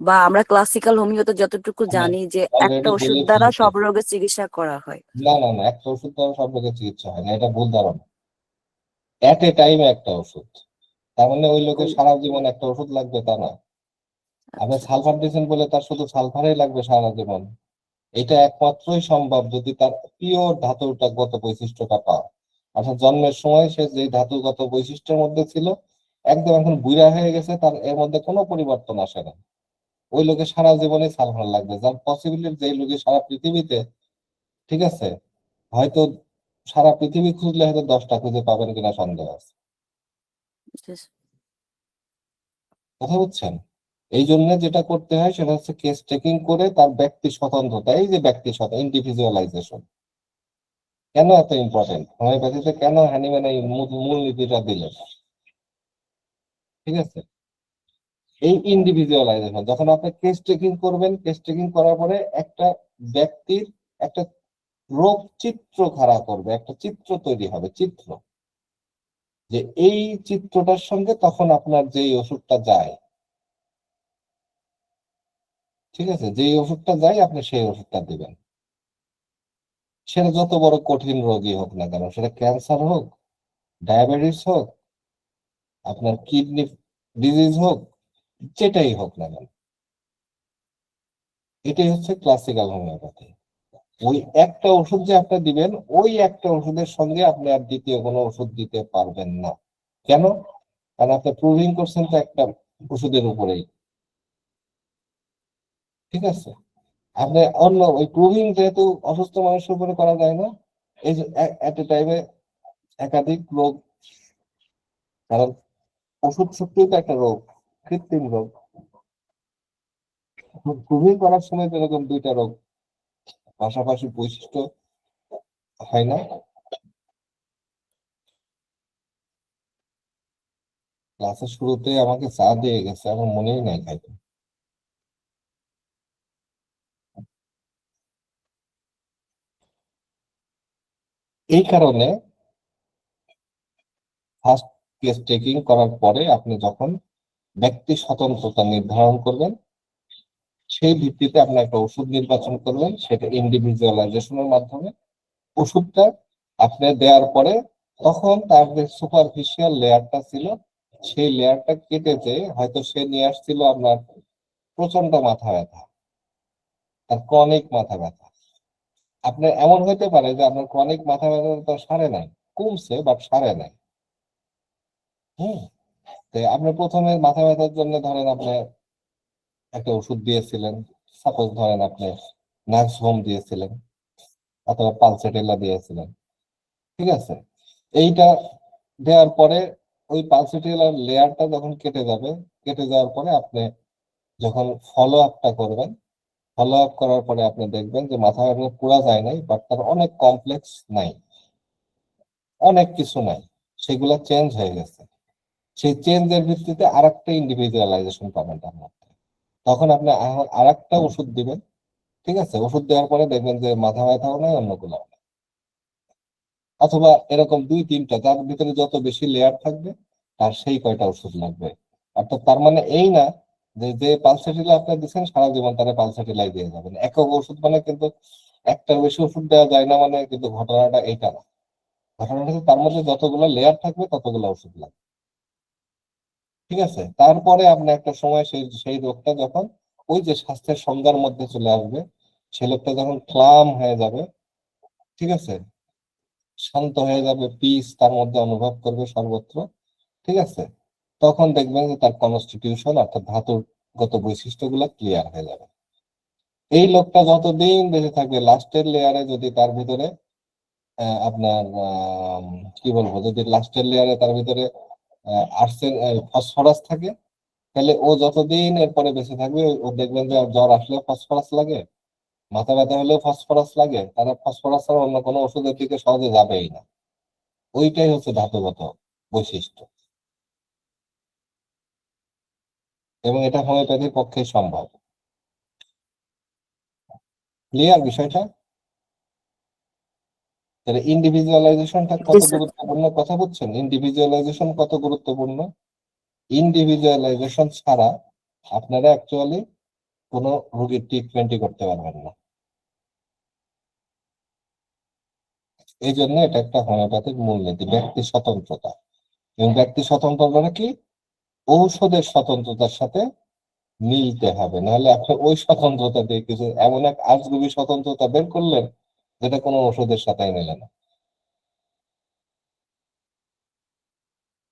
বা আমরা ক্লাসিক্যাল হোমিওতে যতটুকু আমি জানি যে একটা অলরেডি ওষুধ বলে দ্বারা ফেলেছি। সব রোগের চিকিৎসা করা হয়। না না না, একটা ওষুধ দ্বারা সব রোগের চিকিৎসা হয় না, এটা ভুল ধারণা। এট এ টাইম একটা ওষুধ, তার মানে ওই লোকের সারা জীবন একটা ওষুধ লাগবে তা না। আপনি আচ্ছা, সালফার দিয়েছেন বলে তার শুধু সালফারই লাগবে সারা জীবন? এটা একমাত্রই সম্ভব যদি তার পিওর ধাতুগত বৈশিষ্ট্যটা পায়। অর্থাৎ জন্মের সময় সে যে ধাতুগত বৈশিষ্ট্যের মধ্যে ছিল, একদম এখন বুড়া হয়ে গেছে, তার এর মধ্যে কোনো পরিবর্তন আসে না, ওই লোকের সারা জীবনে সালফার লাগবে। যার পসিবিলিটি, যে লোকের সারা পৃথিবীতে, ঠিক আছে, হয়তো সারা পৃথিবী খুঁজলে হয়তো 10টা খুঁজে পাবেন কিনা সন্দেহ আছে। আচ্ছা। কথা বুঝছেন? এই জন্য যেটা করতে হয় সেটা হচ্ছে কেস টেকিং করে তার ব্যক্তি স্বতন্ত্রতা, এই যে ব্যক্তি স্বতন্ত্র ইন্ডিভিজুয়ালাইজেশন কেন এত ইম্পর্টেন্ট, হোমিওপ্যাথিতে কেন হ্যানিম্যান এই মূল নীতিটা দিলেন। ঠিক আছে, এই ইন্ডিভিজুয়ালাইজেশন যখন আপনি কেস টেকিং করবেন, কেস টেকিং করার পরে একটা ব্যক্তির একটা রোগ চিত্র খাড়া করবে, একটা চিত্র তৈরি হবে, চিত্র, যে এই চিত্রটার সঙ্গে তখন আপনার যেই ওষুধটা যায়, ঠিক আছে, যেই ওষুধটা যায় আপনি সেই ওষুধটা দিবেন। সেটা যত বড় কঠিন রোগই হোক না কেন, সেটা ক্যান্সার হোক, ডায়াবেটিস হোক, আপনার কিডনি ডিজিজ হোক, যেটাই হোক না কেন, এটাই হচ্ছে ক্লাসিক্যাল হোমিওপ্যাথি। ওই একটা ওষুধ যে আপনি দিবেন, ওই একটা ওষুধের সঙ্গে আপনি আর দ্বিতীয় কোনো ওষুধ দিতে পারবেন না। কেন? কারণ আপনি প্রুভিং করছেন তো একটা ওষুধের উপরেই। ঠিক আছে, আপনি অন্য ওই প্রুভিং যেহেতু অসুস্থ মানুষের উপরে করা যায় না, এই যে এট এ টাইমে একাধিক রোগ, কারণ ওষুধ সত্যিই তো একটা রোগ, কৃত্রিম রোগ। প্রুভিং করার সময় যেরকম দুইটা রোগ পাশাপাশি বৈশিষ্ট্য হয় না। ক্লাসের শুরুতে আমাকে চা দিয়ে গেছে, আমার মনেই নাই খাইতে। এই কারণে ফার্স্ট কেস টেকিং করার পরে আপনি যখন ব্যক্তি স্বতন্ত্রতা নির্ধারণ করবেন, সেই ভিত্তিতে আপনি একটা ওষুধ নির্বাচন করবেন, সেটা ইন্ডিভিজুয়ালাইজেশনের মাধ্যমে। ওষুধটা আপনি দেওয়ার পরে তখন তার যে সুপারফিশিয়াল লেয়ারটা ছিল, সেই লেয়ারটা কেটে যে হয়তো সে নিয়ে আসছিল আপনার প্রচন্ড মাথা ব্যথা, তার ক্রনিক মাথা ব্যথা। আপনার এমন হইতে পারে যে আপনার ক্রনিক মাথা ব্যথা তো সারে নাই, কমছে বাট সারে নাই। হুম। তো আপনি প্রথমে মাথা ব্যথার জন্য ধরেন আপনি একটা ওষুধ দিয়েছিলেন, সাপোজ ধরেন আপনি নাক্সভোম দিয়েছিলেন অথবা পালসেটেলা দিয়েছিলেন, ঠিক আছে। এইটা দেওয়ার পরে ওই পালসেটেলার লেয়ারটা যখন কেটে যাবে, কেটে যাওয়ার পরে আপনি যখন ফলো আপটা করবেন, ফলো আপ করার পরে আপনি দেখবেন যে মাথা ব্যথা পুরা যায় নাই, বাট তার অনেক কমপ্লেক্স নাই, অনেক কিছু নাই, সেগুলা চেঞ্জ হয়ে গেছে। সেই চেঞ্জের ভিত্তিতে আরেকটা ইন্ডিভিজুয়ালাইজেশন পাবেন তার মধ্যে। তখন আপনি আরেকটা ওষুধ দিবেন, ঠিক আছে। ওষুধ দেওয়ার পরে দেখবেন যে মাথা ব্যথাও নাই, অন্যগুলো নাই। অথবা এরকম 2-3টা, যার ভিতরে যত বেশি লেয়ার থাকবে তার সেই কয়টা ওষুধ লাগবে। অর্থাৎ তার মানে এই না যে যে পালসেটিলা আপনি দিচ্ছেন সারা জীবন তারা পালসেটিলাই দিয়ে যাবেন, একক ওষুধ মানে কিন্তু একটার বেশি ওষুধ দেওয়া যায় না, মানে কিন্তু ঘটনাটা এইটা না। ঘটনাটা হচ্ছে তার মধ্যে যতগুলো লেয়ার থাকবে ততগুলো ওষুধ লাগবে, ঠিক আছে। তারপরে আপনি একটা সময় সেই সেই রোগটা যখন ওই যে স্বাস্থ্যের সংজ্ঞার মধ্যে চলে আসবে, সে লোকটা যখন ক্লাম হয়ে যাবে, ঠিক আছে, শান্ত হয়ে যাবে, পিস তার মধ্যে অনুভব করবে সর্বত্র, ঠিক আছে, তখন দেখবেন যে তার কনস্টিটিউশন অর্থাৎ ধাতুগত বৈশিষ্ট্যগুলো ক্লিয়ার হয়ে যাবে। এই লোকটা যতদিন বেঁচে থাকবে, লাস্টের লেয়ারে যদি তার ভিতরে আপনার কি বলবো, যদি লাস্টের লেয়ারে তার ভিতরে আর্সেন ফসফরাস থাকে, তাহলে ও যতদিন এরপরে বেঁচে থাকবে, ও দেখবেন যে জ্বর আসলেও ফসফরাস লাগে, মাথা ব্যথা হলেও ফসফরাস লাগে, তারা ফসফরাস ছাড়া অন্য কোনো ওষুধের দিকে সহজে যাবেই না। ওইটাই হচ্ছে ধাতুগত বৈশিষ্ট্য, এবং এটা হোমিওপ্যাথির পক্ষে সম্ভব। ক্লিয়ার বিষয়টা? তাহলে ইন্ডিভিজুয়ালাইজেশনটা কত স্যার। গুরুত্বপূর্ণ কথা বুঝছেন? ইন্ডিভিজুয়ালাইজেশন কত গুরুত্বপূর্ণ। ইন্ডিভিজুয়ালাইজেশন ছাড়া আপনারা অ্যাকচুয়ালি কোনো রোগীর ট্রিটমেন্টই করতে পারবেন না। এই জন্য এটা একটা হোমিওপ্যাথিক মূলনীতি, ব্যক্তি স্বতন্ত্রতা। এবং ব্যক্তি স্বতন্ত্রতা কি? ঔষধের স্বতন্ত্রতার সাথে মিলতে হবে, নাহলে আপনি ওই স্বতন্ত্রতা দিয়ে কিছু এমন এক আজগুবি স্বতন্ত্রতা বের করলেন যেটা কোনো ওষুধের সাথে মিলে না।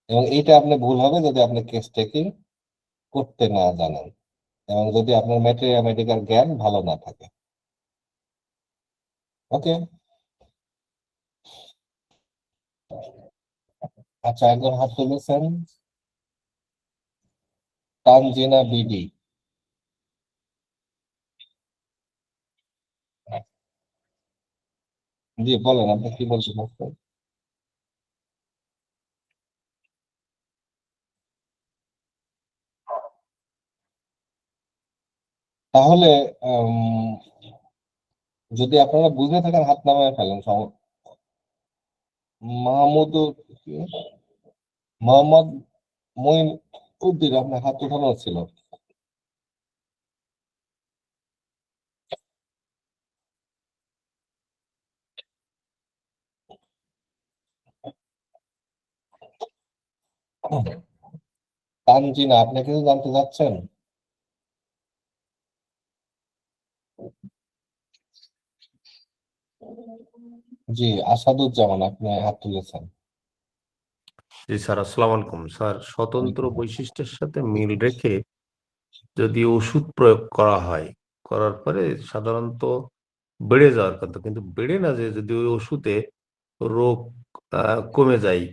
এবং এইটা আপনি ভুল হবে যদি আপনি কেস টেকিং করতে না জানেন, এবং যদি আপনার ম্যাথমেটিক্যাল জ্ঞান ভালো না থাকে। ওকে, আচ্ছা, একজন হাত তুলেছেন, তানজিনা বিডি। জি বলেন, আপনি কি বলছেন? তাহলে যদি আপনারা বুঝে থাকেন হাত নামায় ফেলেন। মাহমুদুর মোহাম্মদ মঈন উদ্দিন, আপনার হাত উঠানো ছিল। তানজিনা, আপনি কিছু জানতে চাচ্ছেন? জি, আসাদুজ্জামান, আপনি হাত তুলেছেন। জি স্যার, আসসালামু আলাইকুম স্যার। স্বতন্ত্র বৈশিষ্ট্যের সাথে মিল রেখে যদি ওষুধ প্রয়োগ করা হয়, করার পরে সাধারণত বেড়ে যাওয়ার কথা, কিন্তু বেড়ে না, যে যদি ওই ওষুধে রোগ কমে যায়,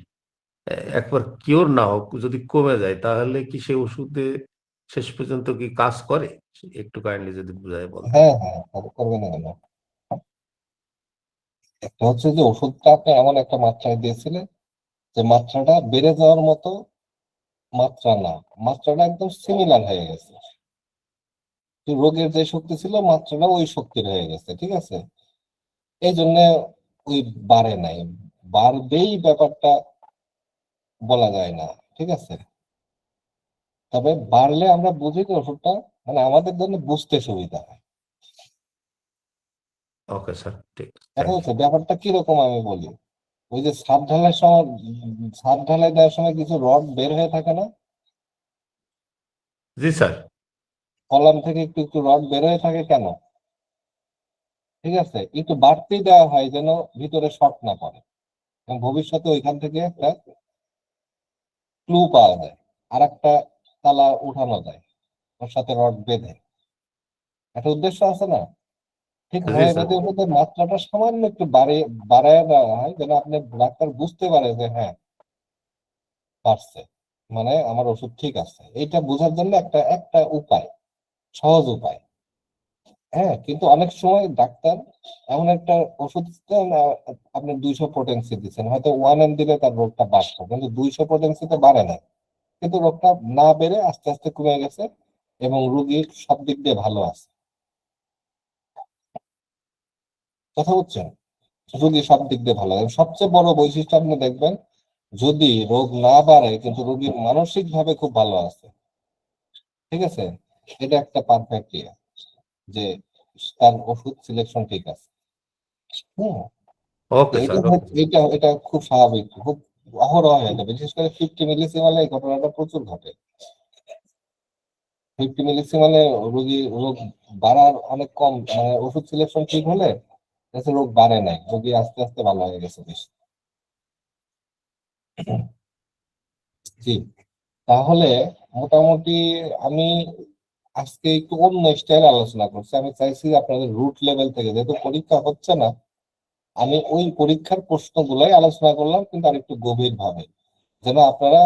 একবার কিওর না হোক, যদি কমে যায়, তাহলে কি সেই ওষুধে শেষ পর্যন্ত কি কাজ করে? একটু কাইন্ডলি যদি বুঝায় বলতেন। হ্যাঁ হ্যাঁ, তাহলে করবে না কেন? একটা হচ্ছে যে ওষুধটা আপনি এমন একটা মাত্রায় দিয়েছিলেন যে মাত্রাটা বেড়ে যাওয়ার মতো মাত্রা না, মাত্রাটা একদম সিমিলার হয়ে গেছে। রোগের যে শক্তি ছিল মাত্রাটা ওই শক্তির হয়ে গেছে, ঠিক আছে। এই জন্য ওই বাড়ে নাই, বাড়বেই ব্যাপারটা বলা যায় না, ঠিক আছে। তবে বাড়লে আমরা বুঝি যে ওষুধটা মানে আমাদের জন্য বুঝতে সুবিধা হয়। ওকে স্যার, ঠিক, কথা থ্যাংক ইউ। হচ্ছে ব্যাপারটা কিরকম আমি বলি, ওই যে ছাদ ঢালাইয়ের সময়, ছাদ ঢালাই দেওয়ার সময় কিছু রড বের হয়ে থাকে না, জি স্যার। কলাম থেকে একটু একটু রড বের হয়ে থাকে কেন? ঠিক আছে, একটু বাড়তি দেওয়া হয় যেন ভিতরে শর্ট না পড়ে এবং ভবিষ্যতে ওইখান থেকে একটা ক্লু পাওয়া যায়, আর একটা তালা উঠানো যায় ওর সাথে রড বেঁধে। একটা উদ্দেশ্য আছে না? ঠিক জি স্যার। হোমিওপ্যাথি ওষুধের মাত্রাটা সামান্য একটু বাড়ায় দেওয়া হয় যেন আপনি ডাক্তার বুঝতে পারে যে হ্যাঁ পারছে, মানে আমার ওষুধ ঠিক আছে। এইটা বোঝার জন্য একটা একটা উপায়, সহজ উপায়। হ্যাঁ, কিন্তু অনেক সময় ডাক্তার এমন একটা ওষুধ দিচ্ছেন, আপনি 200 পোটেন্সি দিচ্ছেন, হয়তো 1M দিলে তার রোগটা বাড়তো, কিন্তু 200 পোটেন্সিতে বাড়ে না, কিন্তু রোগটা না বেড়ে আস্তে আস্তে কমে গেছে এবং রোগীর সব দিক দিয়ে ভালো আছে। কথা বুঝছেন? রোগী সব দিক দিয়ে ভালো আছে। সবচেয়ে বড় বৈশিষ্ট্য আপনি দেখবেন, যদি রোগ না বাড়ে কিন্তু রোগীর মানসিক ভাবে খুব ভালো আছে, ঠিক আছে, এটা একটা পারফেক্ট ইয়ে যে তার ওষুধ সিলেকশন ঠিক আছে। হুম, ওকে এটা স্যার, ওকে। এটা এটা খুব স্বাভাবিক, খুব অহরহ হয় এটা, বিশেষ করে 50 মিলিসিমালে এই ঘটনাটা প্রচুর ঘটে। 50 মিলিসিমালে রোগ বাড়ার অনেক কম, মানে ওষুধ সিলেকশন ঠিক হলে দেখছে রোগ বাড়ে নাই, রোগী আস্তে আস্তে ভালো হয়ে গেছে বেশি। জি, তাহলে মোটামুটি আমি আজকে একটু অন্য স্টাইল আলোচনা করছি। আমি চাইছি আপনাদের রুট লেভেল থেকে, যেহেতু পরীক্ষা হচ্ছে না, আমি ওই পরীক্ষার প্রশ্নগুলাই আলোচনা করলাম, কিন্তু আর একটু গভীর ভাবে, যেন আপনারা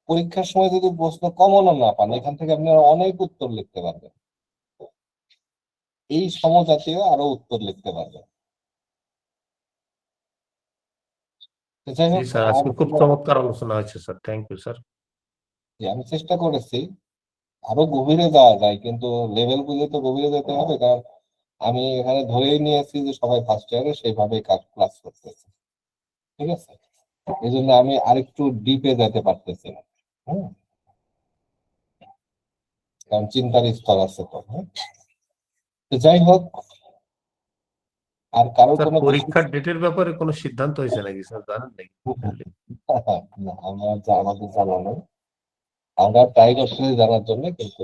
পরীক্ষার সময় যদি প্রশ্ন কমনও না পান, এখান থেকে আপনারা অনেক উত্তর লিখতে পারবেন, এই সমজাতীয় আরো উত্তর লিখতে পারবেন। তো যাই জি হোক, স্যার, আজকে খুব চমৎকার আলোচনা হয়েছে স্যার, থ্যাংক ইউ স্যার। আমি চেষ্টা করেছি আরো গভীরে যাওয়া যায়, কিন্তু লেভেল বুঝে তো গভীরে যেতে হবে, কারণ আমি এখানে ধরেই নিয়েছি যে সবাই ফার্স্ট ইয়ারে সেইভাবেই ক্লাস করতেছে, ঠিক আছে। এই জন্য আমি আরেকটু ডিপে যেতে পারতেছি না। হুম, কারণ চিন্তার স্তর আছে তো। হ্যাঁ? তো যাই হোক, আর কারো স্যার, কোনো পরীক্ষার ডেটের ব্যাপারে কোনো সিদ্ধান্ত হয়েছে নাকি স্যার, জানেন নাকি? না, আমাদের জানা নেই। আমরা ট্রাই করছি জানার জন্য, কিন্তু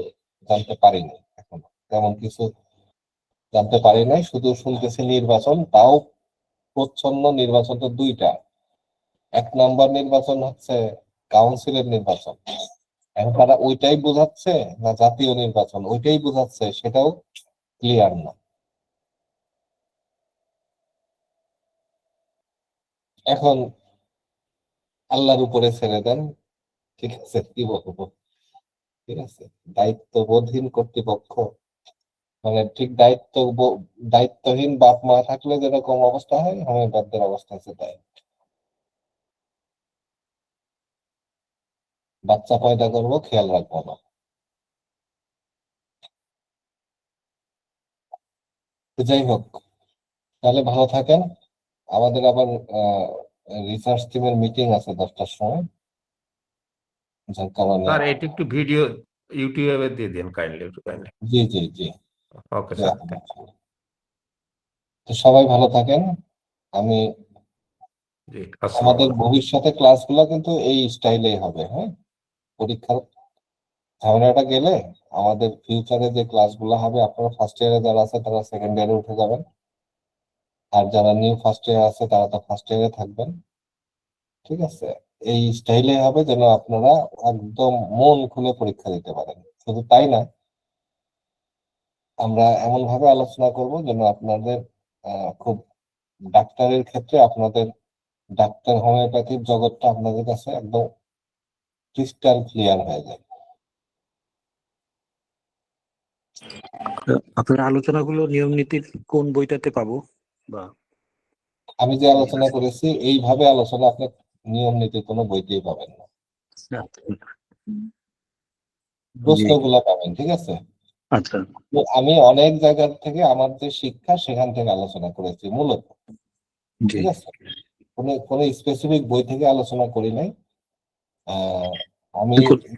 জানতে পারিনি এখনো, তেমন কিছু জানতে পারি নাই। শুধু শুনতেছি নির্বাচন, তাও প্রচ্ছন্ন নির্বাচন তো দুইটা। 1 নম্বর নির্বাচন হচ্ছে কাউন্সিলের নির্বাচন, এখন তারা ওইটাই বোঝাচ্ছে না জাতীয় নির্বাচন ওইটাই বোঝাচ্ছে, সেটাও ক্লিয়ার না। এখন আল্লাহর উপরে ছেড়ে দেন, ঠিক আছে, কি বলবো, ঠিক আছে। দায়িত্ববোধহীন কর্তৃপক্ষ, মানে ঠিক দায়িত্বহীন বাপ মা থাকলে যেরকম অবস্থা হয়, হোমিওপ্যাথদের অবস্থা হচ্ছে তাই। বাচ্চা পয়দা করবো, খেয়াল রাখবো না। তো যাই হোক, তাহলে ভালো থাকেন। আমাদের আবার রিসার্চ টিমের মিটিং আছে 10টার সময়, যার কারণে। স্যার, এটা একটু ভিডিও ইউটিউবে দিয়ে দিন কাইন্ডলি, একটু কাইন্ডলি। জি জি জি, ওকে স্যার, থ্যাংক তো সবাই ভালো থাকেন। আমি জি, আসসালামু আমাদের আলাইকুম। ভবিষ্যতে ক্লাসগুলো কিন্তু এই স্টাইলেই হবে। হ্যাঁ, পরীক্ষার ঝামেলাটা গেলে আমাদের ফিউচারে যে ক্লাসগুলো হবে, আপনারা ফার্স্ট ইয়ারে যারা আছে তারা সেকেন্ড ইয়ারে উঠে যাবেন, আর যারা নিউ ফার্স্ট ইয়ার আছে তারা তো ফার্স্ট ইয়ারে থাকবেন, ঠিক আছে। এই স্টাইলে হবে যেন আপনারা একদম মন খুলে পরীক্ষা দিতে পারেন। শুধু তাই না, আমরা এমন ভাবে আলোচনা করব যেন আপনাদের খুব ডাক্তারের ক্ষেত্রে আপনাদের ডাক্তার হোমিওপ্যাথির জগৎটা আপনাদের কাছে একদম ক্রিস্টাল ক্লিয়ার হয়ে যায়। আপনার আলোচনাগুলো নিয়ম নীতির কোন বইটাতে পাবো, বা আমি যে আলোচনা করেছি এইভাবে আলোচনা আপনি নিয়ম নীতি কোনো বইতেই পাবেন না, প্রশ্নগুলো পাবেন, ঠিক আছে। আচ্ছা, তো আমি অনেক জায়গা থেকে আমার যে শিক্ষা সেখান থেকে আলোচনা করেছি মূলত, জি, ঠিক আছে। কোনো স্পেসিফিক বই থেকে আলোচনা করি নাই। আহ, আমি কিন্তু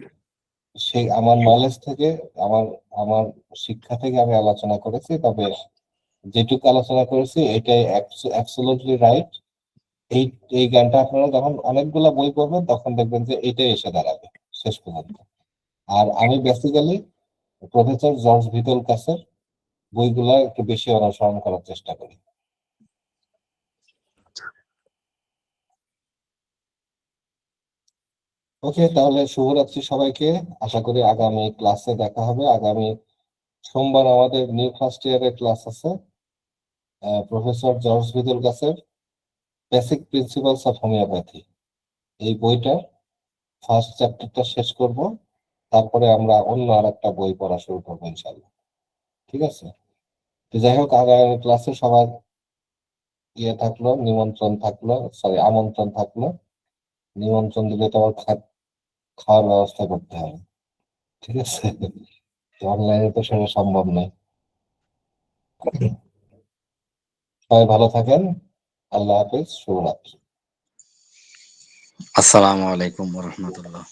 সেই আমার নলেজ থেকে, আমার আমার শিক্ষা থেকে আমি আলোচনা করেছি, তবে যেটুকু আলোচনা করেছি এটাই অ্যাবসলিউটলি রাইট। এই এই জ্ঞানটা আপনারা যখন অনেকগুলা বই পড়বেন তখন দেখবেন যে এটাই এসে দাঁড়াবে শেষ পর্যন্ত। আর আমি বেসিক্যালি প্রফেসর জর্জ ভিতলকাসের বইগুলা একটু বেশি অনুসরণ করার চেষ্টা করি। ওকে, তাহলে শুভরাত্রি সবাইকে। আশা করি আগামী ক্লাসে দেখা হবে। আগামী সোমবার আমাদের নিউ ফার্স্ট ইয়ারের ক্লাস আছে, প্রফেসর জর্জ ভিতলকাসের বেসিক প্রিন্সিপালস অফ হোমিওপ্যাথি। এই বইটা ফার্স্ট চ্যাপ্টারটা শেষ করব, তারপরে আমরা অন্য আর একটা বই পড়া শুরু করবো ইনশাল্লাহ। ঠিক আছে? তো যাই হোক, আগামী ক্লাসে সবার থাকলো, নিমন্ত্রণ থাকলো, সরি আমন্ত্রণ থাকলো। নিমন্ত্রণ দিলে তো আবার খাওয়ার ব্যবস্থা করতে হবে। ঠিক আছে? অনলাইনে তো সেটা সম্ভব নয়। সবাই ভালো থাকেন। আল্লাহ হাফেজ, শুভরাত্রি। আসসালামু আলাইকুম ওয়া রাহমাতুল্লাহ।